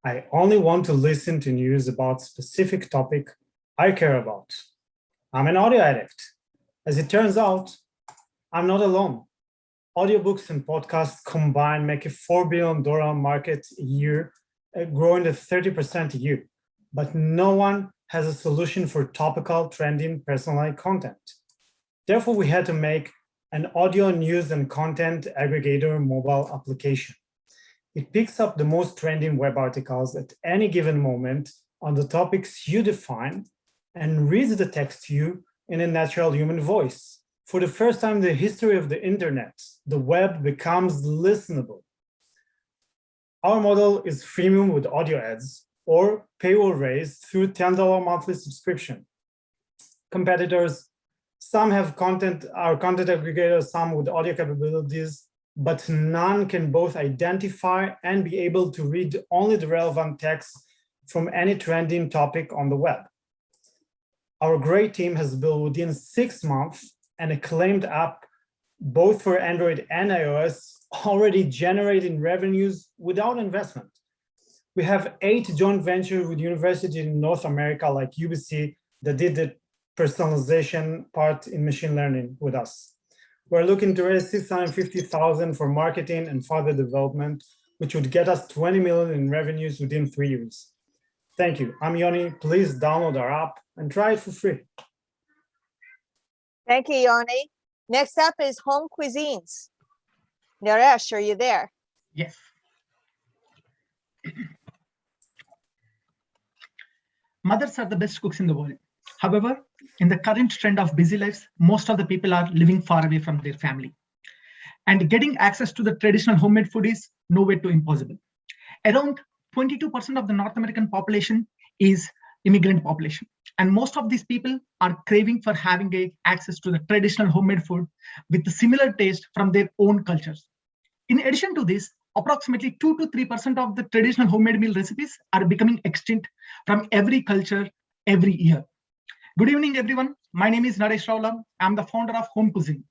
I only want to listen to news about specific topic I care about. I'm an audio addict. As it turns out, I'm not alone. Audiobooks and podcasts combined make a $4 billion market a year, growing at 30% a year, but no one has a solution for topical, trending, personalized content. Therefore, we had to make an audio news and content aggregator mobile application. It picks up the most trending web articles at any given moment on the topics you define and reads the text to you in a natural human voice. For the first time in the history of the internet, the web becomes listenable. Our model is freemium with audio ads or paywall raised through $10 monthly subscription. Competitors, some have content, our content aggregators, some with audio capabilities, but none can both identify and be able to read only the relevant text from any trending topic on the web. Our great team has built within 6 months an acclaimed app, both for Android and iOS, already generating revenues without investment. We have 8 joint ventures with universities in North America like UBC that did the personalization part in machine learning with us. We're looking to raise $650,000 for marketing and further development, which would get us $20 million in revenues within 3 years. Thank you. I'm Yoni. Please download our app and try it for free. Thank you, Yoni. Next up is Home Cuisines. Naresh, are you there? Yes. Mothers are the best cooks in the world. However, in the current trend of busy lives, most of the people are living far away from their family. And getting access to the traditional homemade food is nowhere too impossible. Around 22% of the North American population is immigrant population. And most of these people are craving for having access to the traditional homemade food with the similar taste from their own cultures. In addition to this, approximately 2 to 3% of the traditional homemade meal recipes are becoming extinct from every culture every year. Good evening, everyone. My name is Naresh Raulam. I'm the founder of Home Cuisine.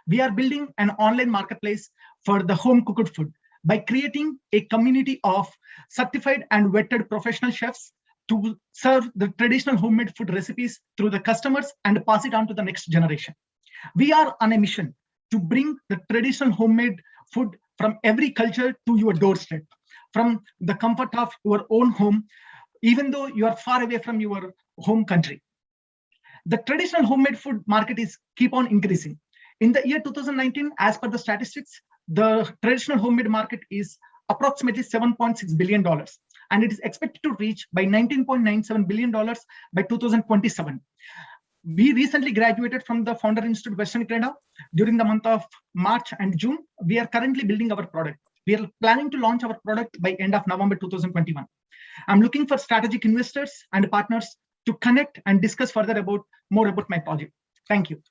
We are building an online marketplace for the home cooked food by creating a community of certified and vetted professional chefs to serve the traditional homemade food recipes through the customers and pass it on to the next generation. We are on a mission to bring the traditional homemade food from every culture to your doorstep, from the comfort of your own home even though you are far away from your home country. The traditional homemade food market is keep on increasing. In the year 2019, as per the statistics, the traditional homemade market is approximately $7.6 billion, and it is expected to reach by $19.97 billion by 2027. We recently graduated from the Founder Institute Western Canada during the month of March and June. We are currently building our product. We are planning to launch our product by end of November 2021. I'm looking for strategic investors and partners to connect and discuss further more about my project. Thank you.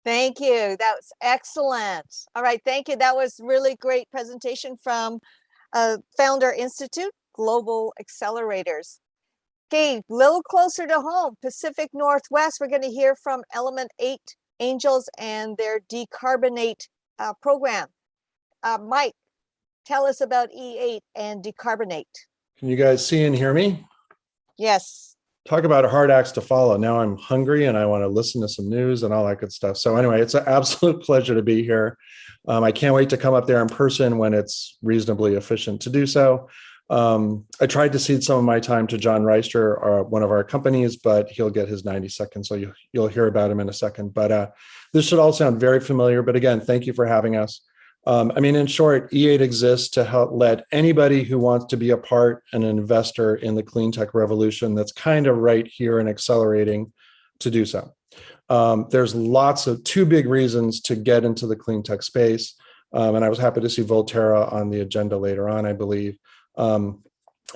Thank you. That was excellent. All right, thank you. That was really great presentation from Founder Institute Global Accelerators. Okay, a little closer to home, Pacific Northwest, we're going to hear from Element 8 Angels and their Decarbonate program. Mike, tell us about E8 and Decarbonate. Can you guys see and hear me? Yes. Talk about hard acts to follow. Now I'm hungry and I want to listen to some news and all that good stuff. So anyway, it's an absolute pleasure to be here. I can't wait to come up there in person when it's reasonably efficient to do so. I tried to cede some of my time to John Reister, one of our companies, but he'll get his 90 seconds. So you'll hear about him in a second. But this should all sound very familiar. But again, thank you for having us. I mean, in short, E8 exists to help let anybody who wants to be a part and an investor in the clean tech revolution that's kind of right here and accelerating to do so. There's lots of two big reasons to get into the clean tech space. And I was happy to see Volterra on the agenda later on, I believe.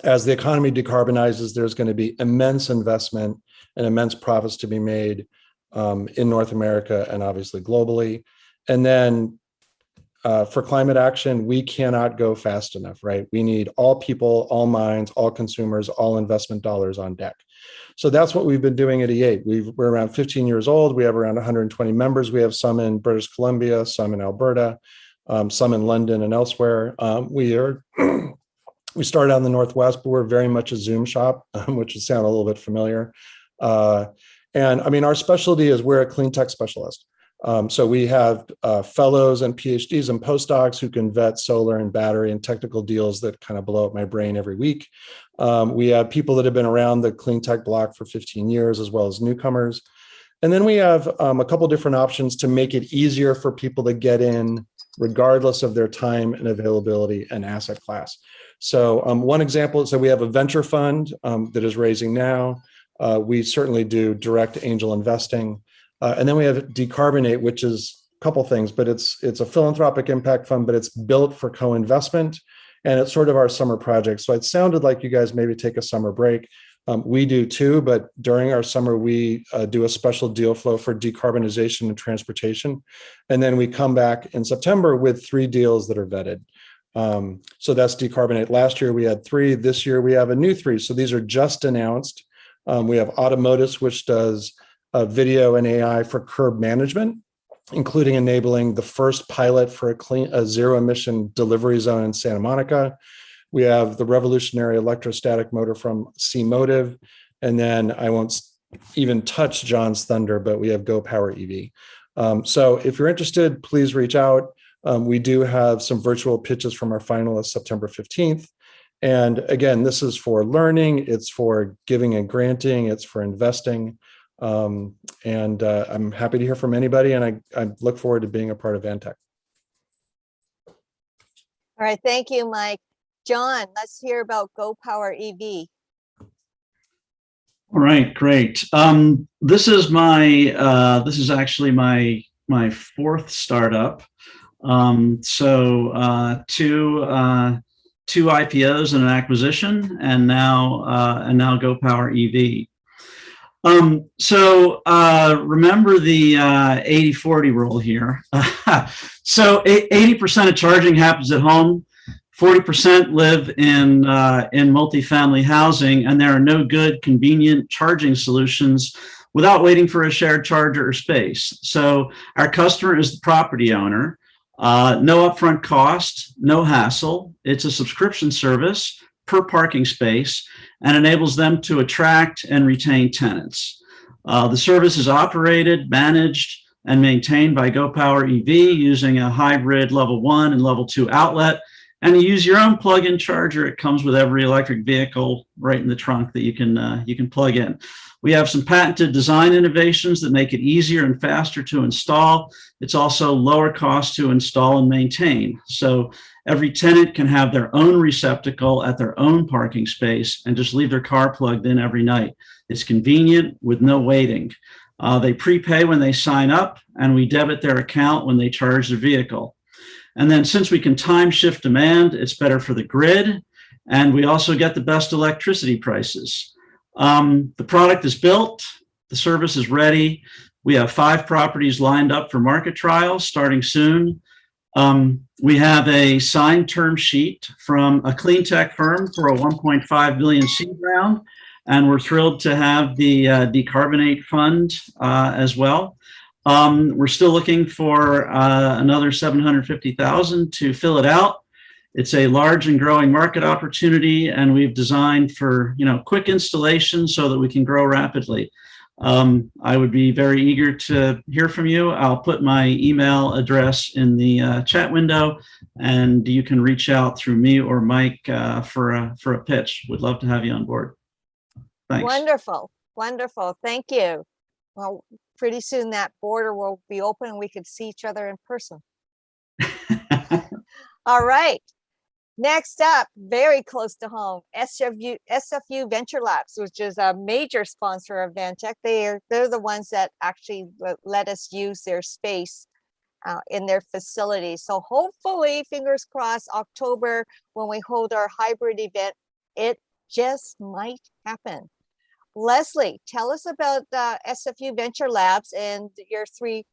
As the economy decarbonizes, there's going to be immense investment and immense profits to be made in North America and obviously globally. And then for climate action, we cannot go fast enough, right? We need all people, all minds, all consumers, all investment dollars on deck. So that's what we've been doing at E8. We're around 15 years old. We have around 120 members. We have some in British Columbia, some in Alberta, some in London and elsewhere. We started out in the Northwest, but we're very much a Zoom shop, which would sound a little bit familiar. And I mean, our specialty is we're a clean tech specialist. So we have fellows and PhDs and postdocs who can vet solar and battery and technical deals that kind of blow up my brain every week. We have people that have been around the clean tech block for 15 years, as well as newcomers. And then we have a couple different options to make it easier for people to get in, regardless of their time and availability and asset class. So one example is that we have a venture fund that is raising now. We certainly do direct angel investing. And then we have Decarbonate, which is a couple things, but it's a philanthropic impact fund, but it's built for co-investment, and it's sort of our summer project. So it sounded like you guys maybe take a summer break. We do too, but during our summer, we do a special deal flow for decarbonization and transportation. And then we come back in September with 3 deals that are vetted. So that's Decarbonate. Last year we had 3, this year we have a new 3. So these are just announced. We have Automotus, which does video and AI for curb management, including enabling the first pilot for a zero emission delivery zone in Santa Monica. We have the revolutionary electrostatic motor from C-Motive. And then I won't even touch John's thunder, but we have GoPowerEV. So if you're interested, please reach out. We do have some virtual pitches from our finalists September 15th. And again, this is for learning, it's for giving and granting, it's for investing. I'm happy to hear from anybody, and I look forward to being a part of VANTEC. All right, thank you, Mike. John, let's hear about GoPowerEV. All right, great. This is actually my 4th startup. Two IPOs and an acquisition, and now GoPowerEV. Remember the 80-40 rule here. So 80% of charging happens at home, 40% live in multifamily housing, and there are no good, convenient charging solutions without waiting for a shared charger or space. So our customer is the property owner. No upfront cost, no hassle. It's a subscription service per parking space and enables them to attract and retain tenants. The service is operated, managed, and maintained by GoPowerEV using a hybrid level 1 and level 2 outlet And you use your own plug-in charger. It comes with every electric vehicle right in the trunk that you can plug in. We have some patented design innovations that make it easier and faster to install. It's also lower cost to install and maintain. So every tenant can have their own receptacle at their own parking space and just leave their car plugged in every night. It's convenient with no waiting. They prepay when they sign up, and we debit their account when they charge their vehicle. And then since we can time shift demand, it's better for the grid, and we also get the best electricity prices. The product is built, the service is ready. We have 5 properties lined up for market trials starting soon. We have a signed term sheet from a clean tech firm for a 1.5 billion seed round, and we're thrilled to have the Decarbonate Fund as well. We're still looking for another 750,000 to fill it out. It's a large and growing market opportunity, and we've designed for quick installation so that we can grow rapidly. I would be very eager to hear from you. I'll put my email address in the chat window, and you can reach out through me or Mike for a pitch. We'd love to have you on board. Thanks. Wonderful, wonderful. Thank you. Well, pretty soon that border will be open and we could see each other in person. All right. Next up, very close to home, SFU VentureLabs, which is a major sponsor of VANTEC. They're the ones that actually let us use their space in their facility. So hopefully, fingers crossed, October, when we hold our hybrid event, it just might happen. Leslie, tell us about SFU VentureLabs and your 3,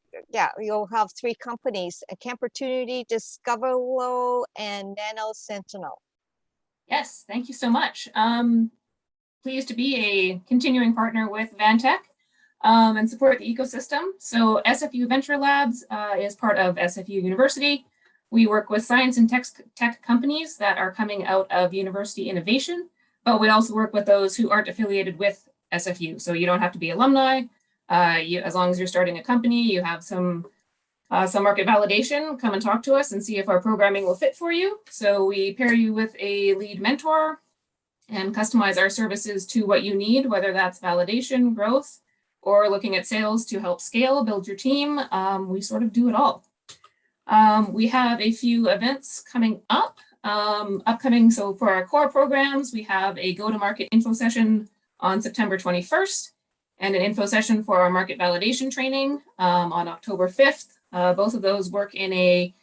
you'll have 3 companies, Campertunity, Discovelo, and Nanosentinel. Yes, thank you so much. Pleased to be a continuing partner with VANTEC and support the ecosystem. So SFU VentureLabs is part of SFU University. We work with science and tech companies that are coming out of university innovation, but we also work with those who aren't affiliated with SFU. So you don't have to be alumni. As long as you're starting a company, you have some market validation, come and talk to us and see if our programming will fit for you. So we pair you with a lead mentor and customize our services to what you need, whether that's validation, growth, or looking at sales to help scale, build your team. We sort of do it all. We have a few events coming up. So for our core programs, we have a go-to-market info session on September 21st and an info session for our market validation training on October 5th. Both of those work in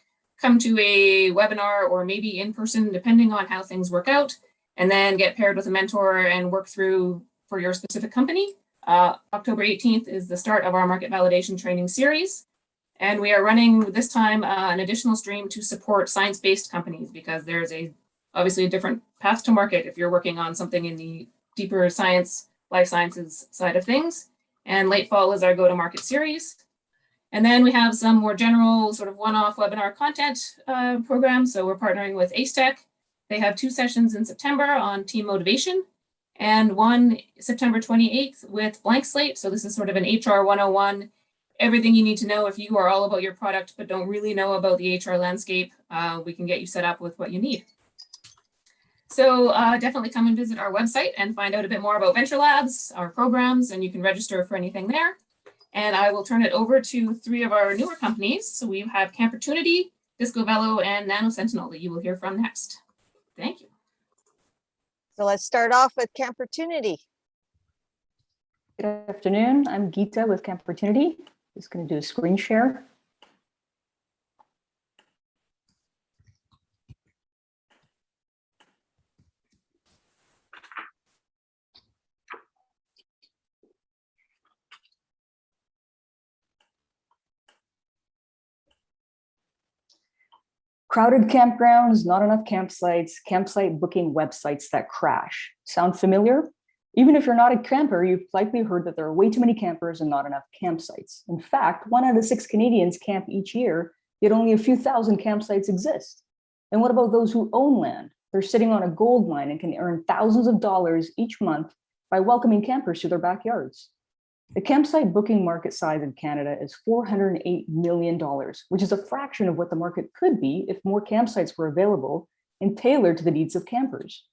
come to a webinar or maybe in person, depending on how things work out, and then get paired with a mentor and work through for your specific company. October 18th is the start of our market validation training series. And we are running this time an additional stream to support science-based companies, because there's obviously a different path to market if you're working on something in the deeper science, life sciences side of things. And late fall is our go-to-market series. And then we have some more general sort of one-off webinar content programs. So we're partnering with AceTech. They have 2 sessions in September on team motivation and one September 28th with Blank Slate. So this is sort of an HR 101, everything you need to know if you are all about your product but don't really know about the HR landscape. We can get you set up with what you need. So definitely come and visit our website and find out a bit more about VentureLabs, our programs, and you can register for anything there. And I will turn it over to 3 of our newer companies. So we have Campertunity, Discovelo, and Nanosentinel that you will hear from next. Thank you. So let's start off with Campertunity. Good afternoon. I'm Geeta with Campertunity. Just going to do a screen share. Crowded campgrounds, not enough campsites, campsite booking websites that crash. Sound familiar? Even if you're not a camper, you've likely heard that there are way too many campers and not enough campsites. In fact, 1 out of 6 Canadians camp each year, yet only a few thousand campsites exist. And what about those who own land? They're sitting on a gold mine and can earn thousands of dollars each month by welcoming campers to their backyards. The campsite booking market size in Canada is $408 million, which is a fraction of what the market could be if more campsites were available and tailored to the needs of campers.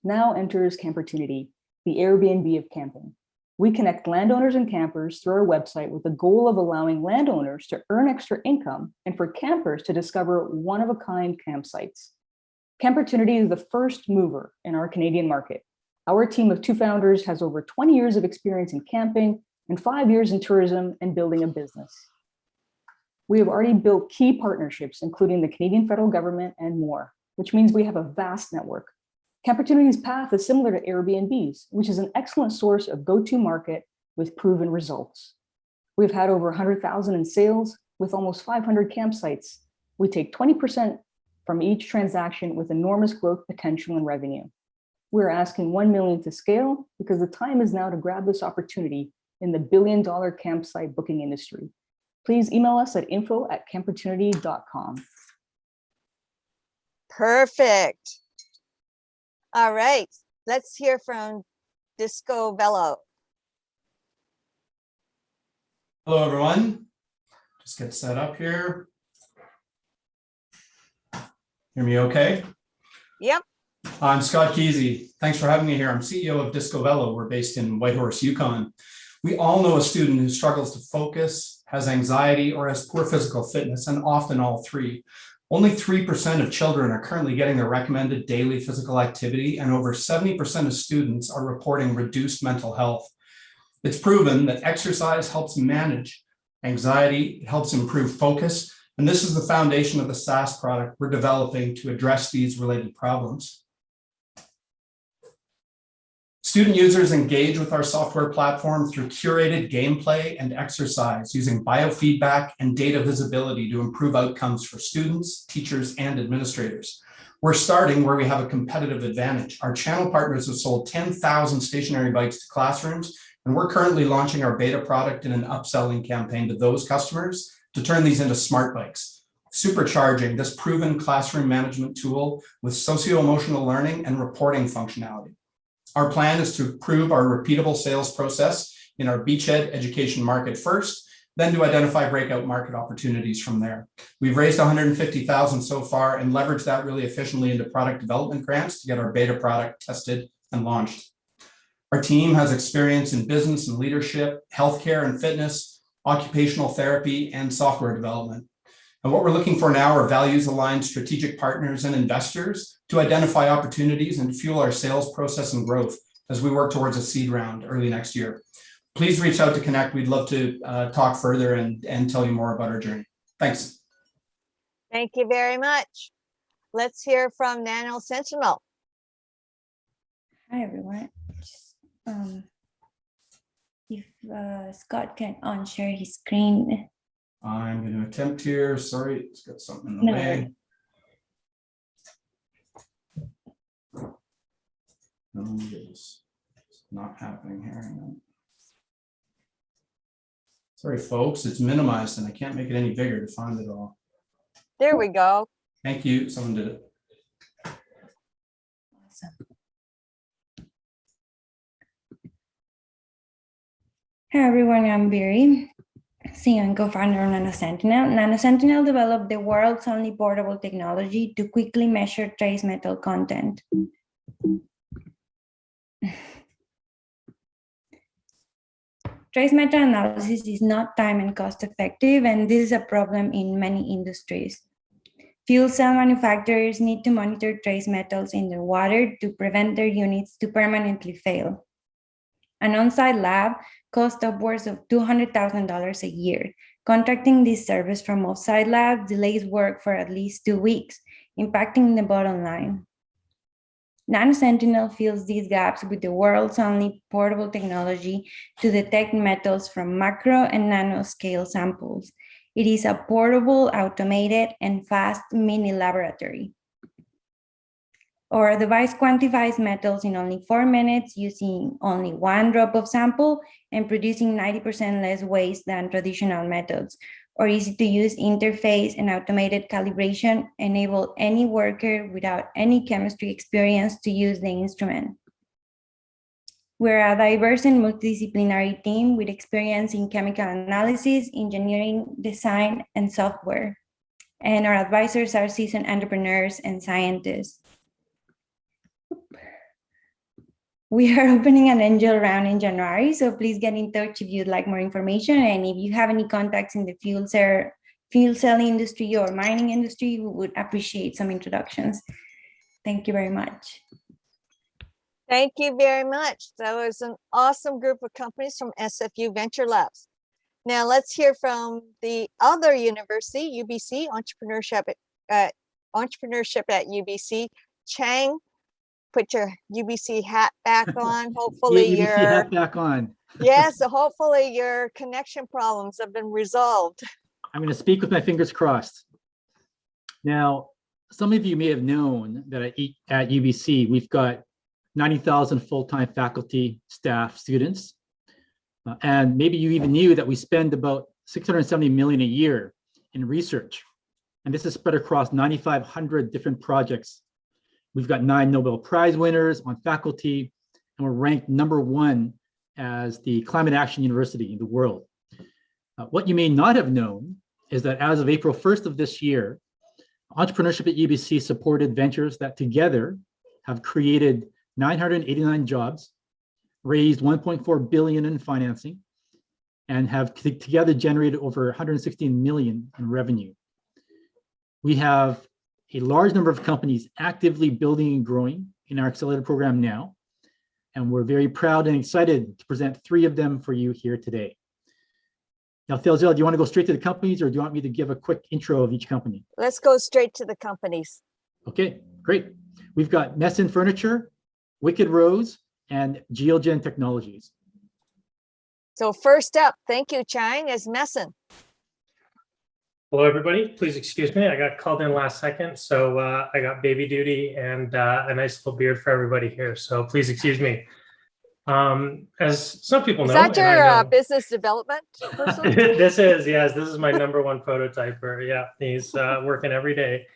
Now enters Campertunity, the Airbnb of camping. We connect landowners and campers through our website with the goal of allowing landowners to earn extra income and for campers to discover one-of-a-kind campsites. Campertunity is the first mover in our Canadian market. Our team of 2 founders has over 20 years of experience in camping and 5 years in tourism and building a business. We have already built key partnerships, including the Canadian federal government and more, which means we have a vast network. Campertunity's path is similar to Airbnb's, which is an excellent source of go-to market with proven results. We've had over 100,000 in sales with almost 500 campsites. We take 20% from each transaction with enormous growth potential and revenue. We're asking 1 million to scale because the time is now to grab this opportunity in the billion-dollar campsite booking industry. Please email us at info@campertunity.com. Perfect. All right, let's hear from Discovelo. Hello, everyone. Just get set up here. Hear me okay? Yep. I'm Scott Kesey. Thanks for having me here. I'm CEO of Discovelo. We're based in Whitehorse, Yukon. We all know a student who struggles to focus, has anxiety, or has poor physical fitness, and often all three. Only 3% of children are currently getting their recommended daily physical activity, and over 70% of students are reporting reduced mental health. It's proven that exercise helps manage anxiety, it helps improve focus, and this is the foundation of the SaaS product we're developing to address these related problems. Student users engage with our software platform through curated gameplay and exercise using biofeedback and data visibility to improve outcomes for students, teachers, and administrators. We're starting where we have a competitive advantage. Our channel partners have sold 10,000 stationary bikes to classrooms, and we're currently launching our beta product in an upselling campaign to those customers to turn these into smart bikes, supercharging this proven classroom management tool with socio-emotional learning and reporting functionality. Our plan is to prove our repeatable sales process in our beachhead education market first, then to identify breakout market opportunities from there. We've raised 150,000 so far and leveraged that really efficiently into product development grants to get our beta product tested and launched. Our team has experience in business and leadership, healthcare and fitness, occupational therapy, and software development. And what we're looking for now are values-aligned strategic partners and investors to identify opportunities and fuel our sales process and growth as we work towards a seed round early next year. Please reach out to connect. We'd love to talk further and tell you more about our journey. Thanks. Thank you very much. Let's hear from Nanosentinel. Hi, everyone. If Scott can unshare his screen. I'm going to attempt here. Sorry, it's got something in the way. No, it's not happening here. Hang on. Sorry, folks, it's minimized and I can't make it any bigger to find it all. There we go. Thank you. Someone did it. Awesome. Hi, everyone. I'm Barry, CEO and co-founder of Nanosentinel. Nanosentinel developed the world's only portable technology to quickly measure trace metal content. Trace metal analysis is not time and cost effective, and this is a problem in many industries. Fuel cell manufacturers need to monitor trace metals in their water to prevent their units to permanently fail. An on-site lab costs upwards of $200,000 a year. Contracting this service from off-site labs delays work for at least 2 weeks, impacting the bottom line. Nanosentinel fills these gaps with the world's only portable technology to detect metals from macro and nanoscale samples. It is a portable, automated, and fast mini laboratory. Our device quantifies metals in only 4 minutes using only 1 drop of sample and producing 90% less waste than traditional methods. Our easy-to-use interface and automated calibration enable any worker without any chemistry experience to use the instrument. We're a diverse and multidisciplinary team with experience in chemical analysis, engineering, design, and software. And our advisors are seasoned entrepreneurs and scientists. We are opening an angel round in January, so please get in touch if you'd like more information. And if you have any contacts in the fuel cell industry or mining industry, we would appreciate some introductions. Thank you very much. Thank you very much. That was an awesome group of companies from SFU VentureLabs. Now let's hear from the other university, UBC, Entrepreneurship at UBC. Chang, put your UBC hat back on. Hopefully UBC hat back on. Yes, so hopefully your connection problems have been resolved. I'm going to speak with my fingers crossed. Now, some of you may have known that at UBC, we've got 90,000 full-time faculty, staff, students. And maybe you even knew that we spend about $670 million a year in research. And this is spread across 9,500 different projects. We've got 9 Nobel Prize winners on faculty, and we're ranked #1 as the climate action university in the world. What you may not have known is that as of April 1st of this year, Entrepreneurship at UBC supported ventures that together have created 989 jobs, raised 1.4 billion in financing, and have together generated over 116 million in revenue. We have a large number of companies actively building and growing in our accelerator program now, and we're very proud and excited to present 3 of them for you here today. Now, Thelzel, do you want to go straight to the companies, or do you want me to give a quick intro of each company? Let's go straight to the companies. Okay, great. We've got Messen Furniture, Wicked Rose, and GeoGen Technologies. So first up, thank you, Chang, is Messen. Hello, everybody. Please excuse me. I got called in last second, so I got baby duty and a nice little beard for everybody here. So please excuse me. As some people know, is that your business development person? This is, yes, this is my #1 prototyper. Yeah, he's working every day.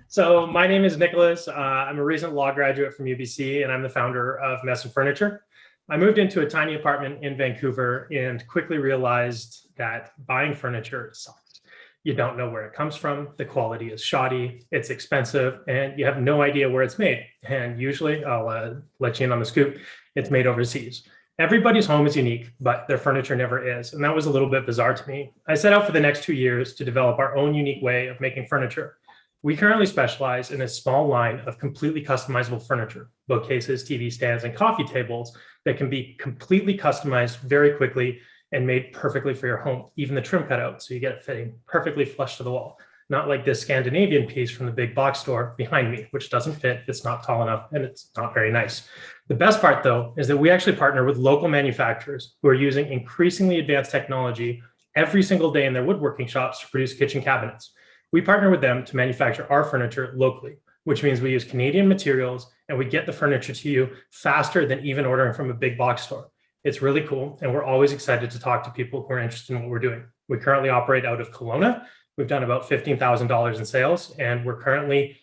So my name is Nicholas. I'm a recent law graduate from UBC, and I'm the founder of Messen Furniture. I moved into a tiny apartment in Vancouver and quickly realized that buying furniture sucks. You don't know where it comes from. The quality is shoddy, it's expensive, and you have no idea where it's made. And usually, I'll let you in on the scoop, it's made overseas. Everybody's home is unique, but their furniture never is. And that was a little bit bizarre to me. I set out for the next 2 years to develop our own unique way of making furniture. We currently specialize in a small line of completely customizable furniture, bookcases, TV stands, and coffee tables that can be completely customized very quickly and made perfectly for your home, even the trim cutout, so you get it fitting perfectly flush to the wall. Not like this Scandinavian piece from the big box store behind me, which doesn't fit, it's not tall enough, and it's not very nice. The best part, though, is that we actually partner with local manufacturers who are using increasingly advanced technology every single day in their woodworking shops to produce kitchen cabinets. We partner with them to manufacture our furniture locally, which means we use Canadian materials and we get the furniture to you faster than even ordering from a big box store. It's really cool, and we're always excited to talk to people who are interested in what we're doing. We currently operate out of Kelowna. We've done about $15,000 in sales, and we're currently,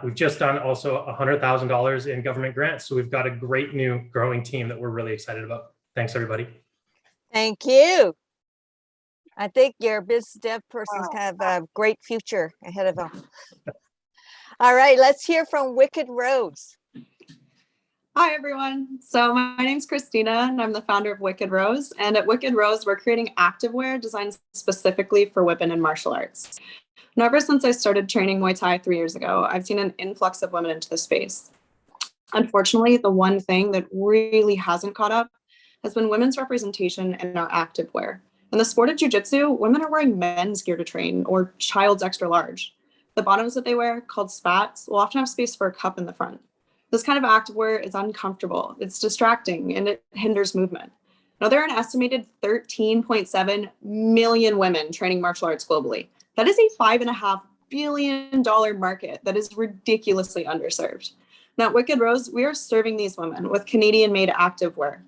we've just done also $100,000 in government grants. So we've got a great new growing team that we're really excited about. Thanks, everybody. Thank you. I think your business dev persons have a great future ahead of them. All right, let's hear from Wicked Rose. Hi, everyone. So my name's Christina, and I'm the founder of Wicked Rose. And at Wicked Rose, we're creating activewear designed specifically for women in martial arts. And ever since I started training Muay Thai 3 years ago, I've seen an influx of women into the space. Unfortunately, the one thing that really hasn't caught up has been women's representation in our activewear. In the sport of jiu-jitsu, women are wearing men's gear to train, or child's extra large. The bottoms that they wear, called spats, will often have space for a cup in the front. This kind of activewear is uncomfortable, it's distracting, and it hinders movement. Now, there are an estimated 13.7 million women training martial arts globally. That is a $5.5 billion market that is ridiculously underserved. Now, at Wicked Rose, we are serving these women with Canadian-made activewear.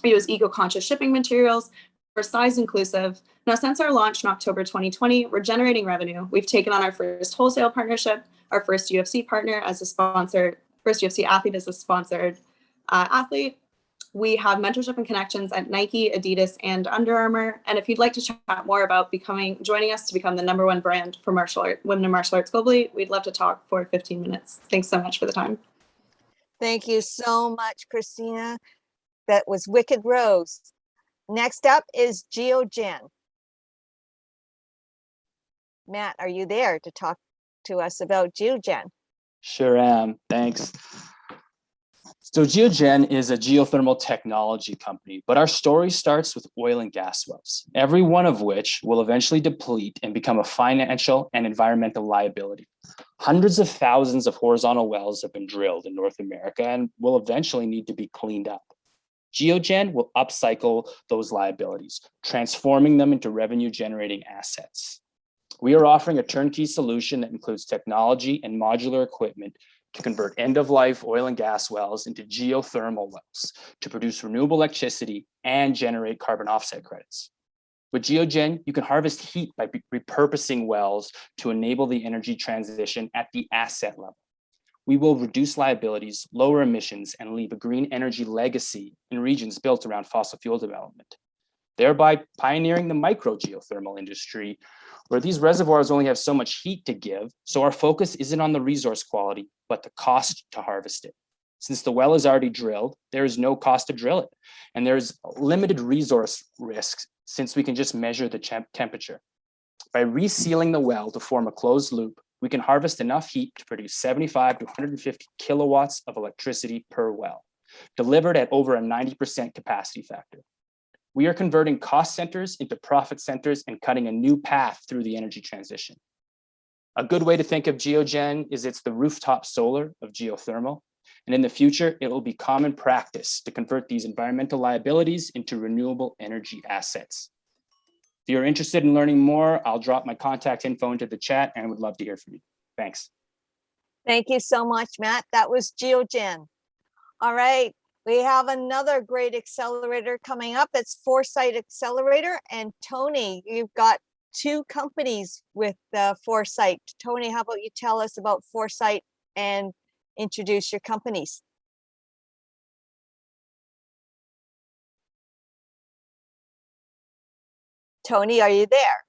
We use eco-conscious shipping materials, we're size inclusive. Now, since our launch in October 2020, we're generating revenue. We've taken on our first wholesale partnership, our first UFC partner as a sponsor, first UFC athlete as a sponsored athlete. We have mentorship and connections at Nike, Adidas, and Under Armour. And if you'd like to chat more about joining us to become the #1 brand for women in martial arts globally, we'd love to talk for 15 minutes. Thanks so much for the time. Thank you so much, Christina. That was Wicked Rose. Next up is GeoGen. Matt, are you there to talk to us about GeoGen? Sure am. Thanks. So GeoGen is a geothermal technology company, but our story starts with oil and gas wells, every one of which will eventually deplete and become a financial and environmental liability. Hundreds of thousands of horizontal wells have been drilled in North America and will eventually need to be cleaned up. GeoGen will upcycle those liabilities, transforming them into revenue-generating assets. We are offering a turnkey solution that includes technology and modular equipment to convert end-of-life oil and gas wells into geothermal wells to produce renewable electricity and generate carbon offset credits. With GeoGen, you can harvest heat by repurposing wells to enable the energy transition at the asset level. We will reduce liabilities, lower emissions, and leave a green energy legacy in regions built around fossil fuel development, thereby pioneering the micro geothermal industry, where these reservoirs only have so much heat to give, so our focus isn't on the resource quality, but the cost to harvest it. Since the well is already drilled, there is no cost to drill it, and there's limited resource risk since we can just measure the temperature. By resealing the well to form a closed loop, we can harvest enough heat to produce 75 to 150 kilowatts of electricity per well, delivered at over a 90% capacity factor. We are converting cost centers into profit centers and cutting a new path through the energy transition. A good way to think of GeoGen is it's the rooftop solar of geothermal. And in the future, it will be common practice to convert these environmental liabilities into renewable energy assets. If you're interested in learning more, I'll drop my contact info into the chat and I would love to hear from you. Thanks. Thank you so much, Matt. That was GeoGen. All right, we have another great accelerator coming up. It's Foresight Accelerator. And Tony, you've got two companies with Foresight. Tony, how about you tell us about Foresight and introduce your companies? Tony, are you there?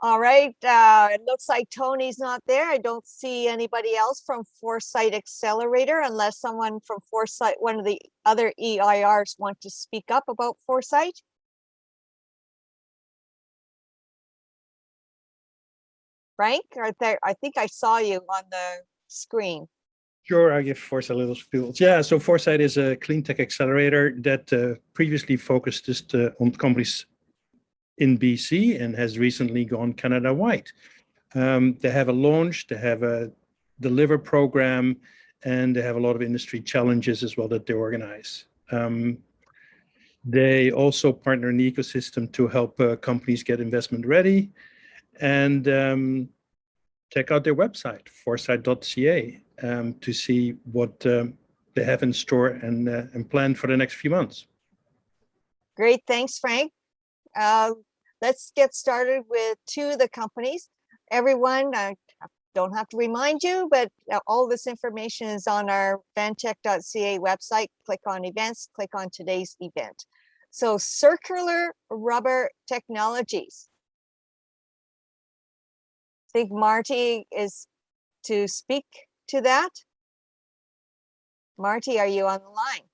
All right, it looks like Tony's not there. I don't see anybody else from Foresight Accelerator unless someone from Foresight, one of the other EIRs, want to speak up about Foresight. Frank, I think I saw you on the screen. Sure, I'll give Foresight a little spiel. Yeah, so Foresight is a clean tech accelerator that previously focused just on companies in BC and has recently gone Canada-wide. They have a launch, they have a deliver program, and they have a lot of industry challenges as well that they organize. They also partner in the ecosystem to help companies get investment ready. And check out their website, foresight.ca, to see what they have in store and planned for the next few months. Great, thanks, Frank. Let's get started with two of the companies. Everyone, I don't have to remind you, but all this information is on our vantec.ca website. Click on events, click on today's event. So Circular Rubber Technologies. I think Marty is to speak to that. Marty, are you on the line?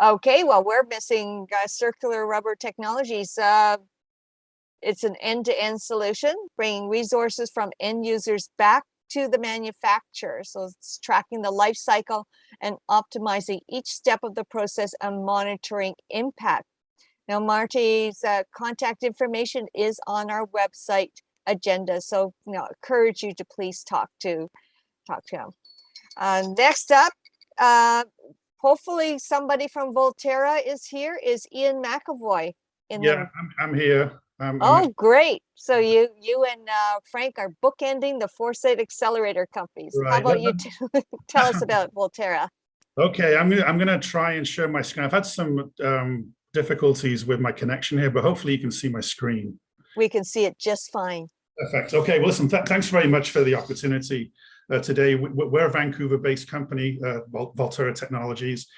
Okay, well, we're missing Circular Rubber Technologies. It's an end-to-end solution, bringing resources from end users back to the manufacturer. So it's tracking the life cycle and optimizing each step of the process and monitoring impact. Now, Marty's contact information is on our website agenda, so encourage you to please talk to him. Next up, hopefully somebody from Volterra is here. Is Ian McAvoy in there? I'm here. Great. So you and Frank are bookending the Foresight Accelerator companies. Right. How about you tell us about Volterra? Okay, I'm gonna try and share my screen. I've had some difficulties with my connection here, but hopefully you can see my screen. We can see it just fine. Perfect. Okay, well, listen, thanks very much for the opportunity today. We're a Vancouver-based company, Volterra Technologies.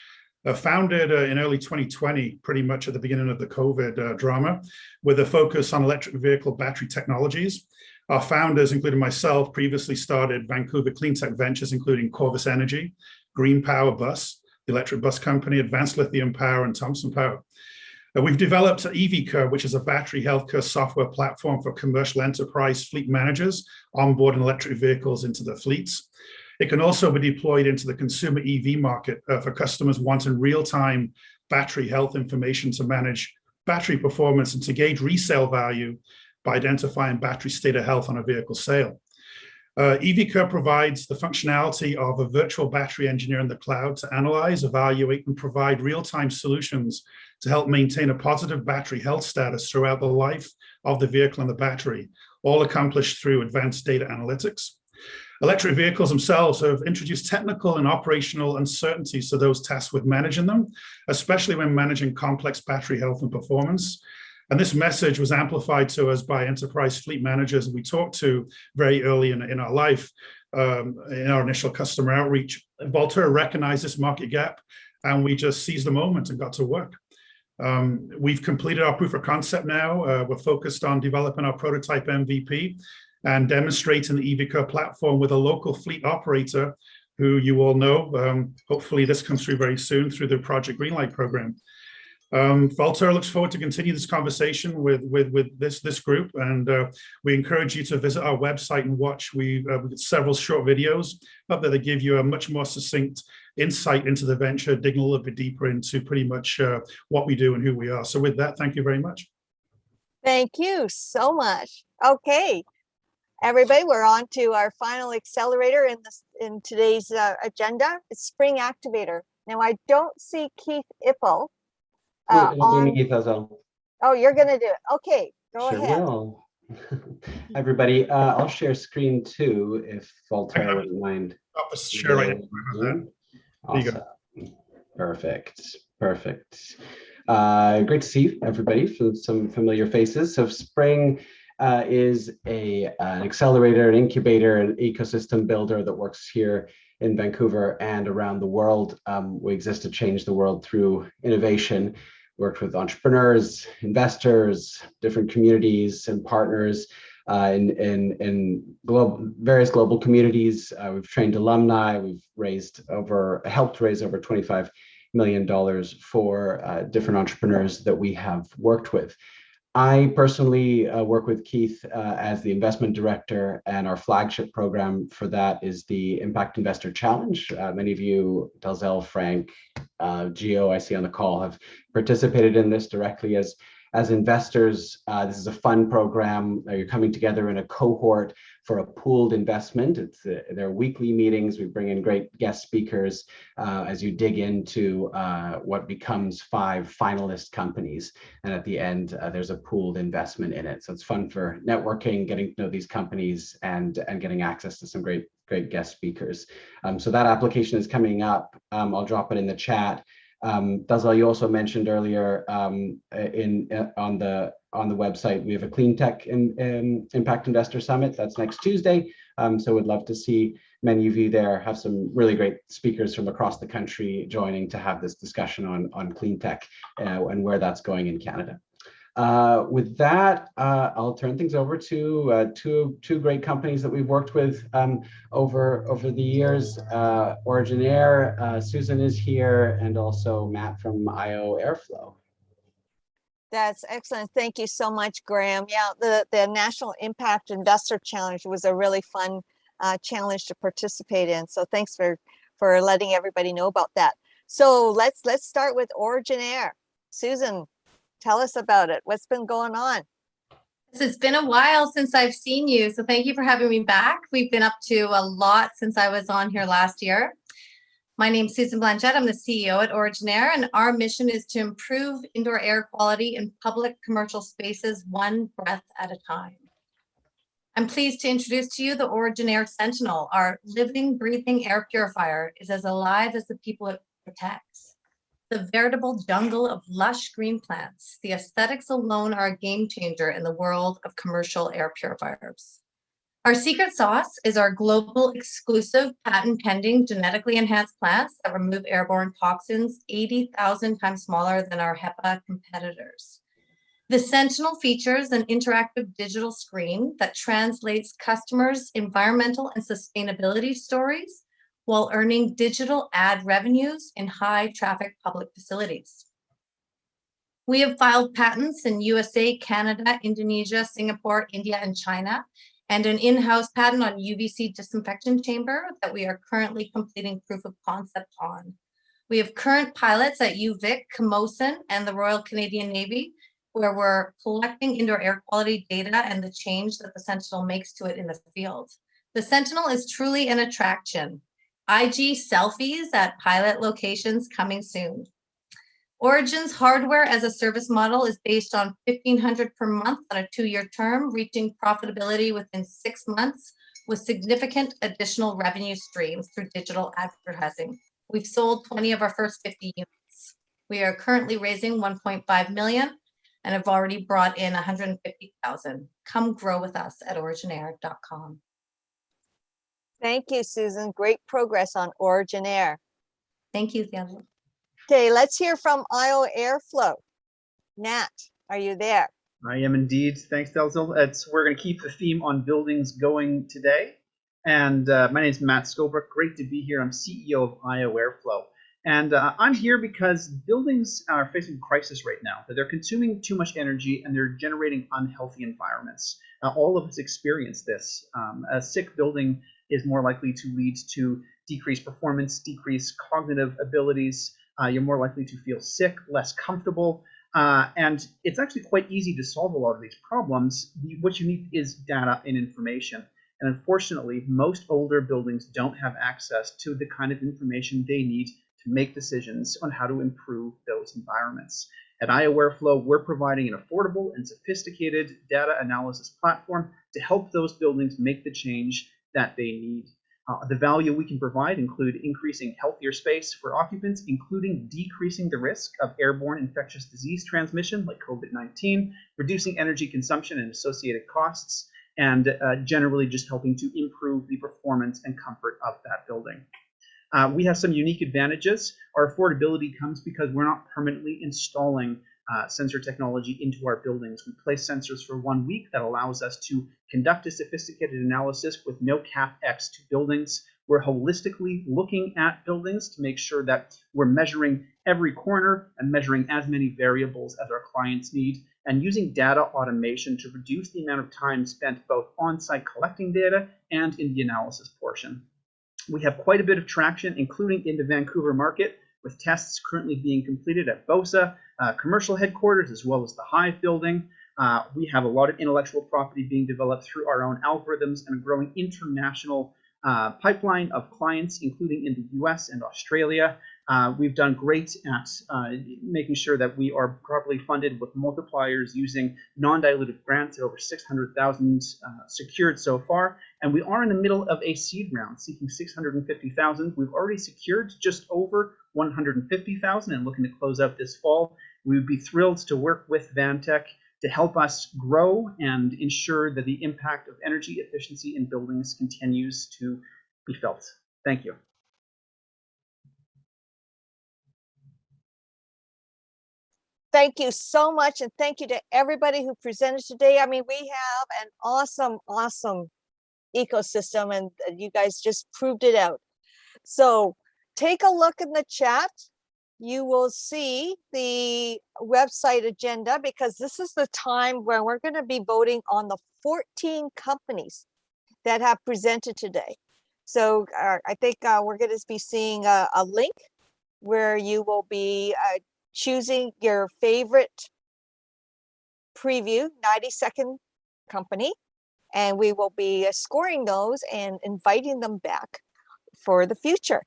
Founded in early 2020, pretty much at the beginning of the COVID drama, with a focus on electric vehicle battery technologies. Our founders, including myself, previously started Vancouver Clean Tech Ventures, including Corvus Energy, Green Power Bus, the electric bus company, Advanced Lithium Power, and Thompson Power. We've developed EVCur, which is a battery healthcare software platform for commercial enterprise fleet managers onboarding electric vehicles into their fleets. It can also be deployed into the consumer EV market for customers wanting real-time battery health information to manage battery performance and to gauge resale value by identifying battery state of health on a vehicle sale. EVCur provides the functionality of a virtual battery engineer in the cloud to analyze, evaluate, and provide real-time solutions to help maintain a positive battery health status throughout the life of the vehicle and the battery, all accomplished through advanced data analytics. Electric vehicles themselves have introduced technical and operational uncertainties to those tasked with managing them, especially when managing complex battery health and performance. And this message was amplified to us by enterprise fleet managers we talked to very early in our life, in our initial customer outreach. Volterra recognized this market gap, and we just seized the moment and got to work. We've completed our proof of concept now. We're focused on developing our prototype MVP and demonstrating the EVCur platform with a local fleet operator who you all know. Hopefully this comes through very soon through the Project Greenlight program. Volterra looks forward to continue this conversation with this group, and we encourage you to visit our website and watch. We've got several short videos up there that give you a much more succinct insight into the venture, digging a little bit deeper into pretty much what we do and who we are. So with that, thank you very much. Thank you so much. Okay, everybody, we're on to our final accelerator in today's agenda. It's Spring Activator. Now, I don't see Keith Ippel. Oh, you're going to do it. Okay, go ahead. Will. Hi, everybody. I'll share screen too, if Volterra wouldn't mind. Share right now. Awesome. Perfect. Perfect. Great to see everybody from some familiar faces. So Spring is an accelerator, an incubator, an ecosystem builder that works here in Vancouver and around the world. We exist to change the world through innovation. Worked with entrepreneurs, investors, different communities and partners in various global communities. We've trained alumni. We've helped raise over $25 million for different entrepreneurs that we have worked with. I personally work with Keith as the investment director, and our flagship program for that is the Impact Investor Challenge. Many of you, Dalzell, Frank, Geo, I see on the call, have participated in this directly as investors. This is a fun program. You're coming together in a cohort for a pooled investment. There are weekly meetings. We bring in great guest speakers as you dig into what becomes 5 finalist companies. And at the end, there's a pooled investment in it. So it's fun for networking, getting to know these companies, and getting access to some great guest speakers. So that application is coming up. I'll drop it in the chat. Dalzell, you also mentioned earlier on the website, we have a Clean Tech Impact Investor Summit. That's next Tuesday. So we'd love to see many of you there. Have some really great speakers from across the country joining to have this discussion on clean tech and where that's going in Canada. With that, I'll turn things over to two great companies that we've worked with over the years. Origen Air, Susan is here, and also Matt from IOAirFlow. That's excellent. Thank you so much, Graham. Yeah, the National Impact Investor Challenge was a really fun challenge to participate in. So thanks for letting everybody know about that. So let's start with Origen Air. Susan, tell us about it. What's been going on? It's been a while since I've seen you, so thank you for having me back. We've been up to a lot since I was on here last year. My name's Susan Blanchette. I'm the CEO at Origen Air, and our mission is to improve indoor air quality in public commercial spaces one breath at a time. I'm pleased to introduce to you the Origen Air Sentinel. Our living, breathing air purifier is as alive as the people it protects. The veritable jungle of lush green plants. The aesthetics alone are a game changer in the world of commercial air purifiers. Our secret sauce is our global exclusive patent pending genetically enhanced plants that remove airborne toxins 80,000 times smaller than our HEPA competitors. The Sentinel features an interactive digital screen that translates customers' environmental and sustainability stories while earning digital ad revenues in high traffic public facilities. We have filed patents in USA, Canada, Indonesia, Singapore, India, and China, and an in-house patent on UVC disinfection chamber that we are currently completing proof of concept on. We have current pilots at UVic, Messen, and the Royal Canadian Navy, where we're collecting indoor air quality data and the change that the Sentinel makes to it in the field. The Sentinel is truly an attraction. IG selfies at pilot locations coming soon. Origen's hardware as a service model is based on $1,500 per month on a 2-year term, reaching profitability within 6 months with significant additional revenue streams through digital advertising. We've sold 20 of our first 50 units. We are currently raising 1.5 million and have already brought in 150,000. Come grow with us at originair.com. Thank you, Susan. Great progress on OriginAir. Thank you, Theodore. Okay, let's hear from IOAirFlow. Nat, are you there? I am indeed. Thanks, Delzil. We're going to keep the theme on buildings going today. And my name is Matt Scobrook. Great to be here. I'm CEO of IOAirFlow. And I'm here because buildings are facing a crisis right now. They're consuming too much energy and they're generating unhealthy environments. All of us experience this. A sick building is more likely to lead to decreased performance, decreased cognitive abilities. You're more likely to feel sick, less comfortable. And it's actually quite easy to solve a lot of these problems. What you need is data and information. And unfortunately, most older buildings don't have access to the kind of information they need to make decisions on how to improve those environments. At IOAirFlow, we're providing an affordable and sophisticated data analysis platform to help those buildings make the change that they need. The value we can provide include increasing healthier space for occupants, including decreasing the risk of airborne infectious disease transmission like COVID-19, reducing energy consumption and associated costs, and generally just helping to improve the performance and comfort of that building. We have some unique advantages. Our affordability comes because we're not permanently installing sensor technology into our buildings. We place sensors for 1 week that allows us to conduct a sophisticated analysis with no CapEx to buildings. We're holistically looking at buildings to make sure that we're measuring every corner and measuring as many variables as our clients need, and using data automation to reduce the amount of time spent both on-site collecting data and in the analysis portion. We have quite a bit of traction, including in the Vancouver market, with tests currently being completed at BOSA, commercial headquarters, as well as the Hive building. We have a lot of intellectual property being developed through our own algorithms and a growing international pipeline of clients, including in the US and Australia. We've done great at making sure that we are properly funded with multipliers using non-dilutive grants at over 600,000 secured so far. And we are in the middle of a seed round seeking 650,000. We've already secured just over 150,000 and looking to close out this fall. We would be thrilled to work with VANTEC to help us grow and ensure that the impact of energy efficiency in buildings continues to be felt. Thank you. Thank you so much, and thank you to everybody who presented today. I mean, we have an awesome, awesome ecosystem, and you guys just proved it out. So take a look in the chat. You will see the website agenda, because this is the time where we're going to be voting on the 14 companies that have presented today. So I think we're going to be seeing a link where you will be choosing your favorite preview 90-second company, and we will be scoring those and inviting them back for the future.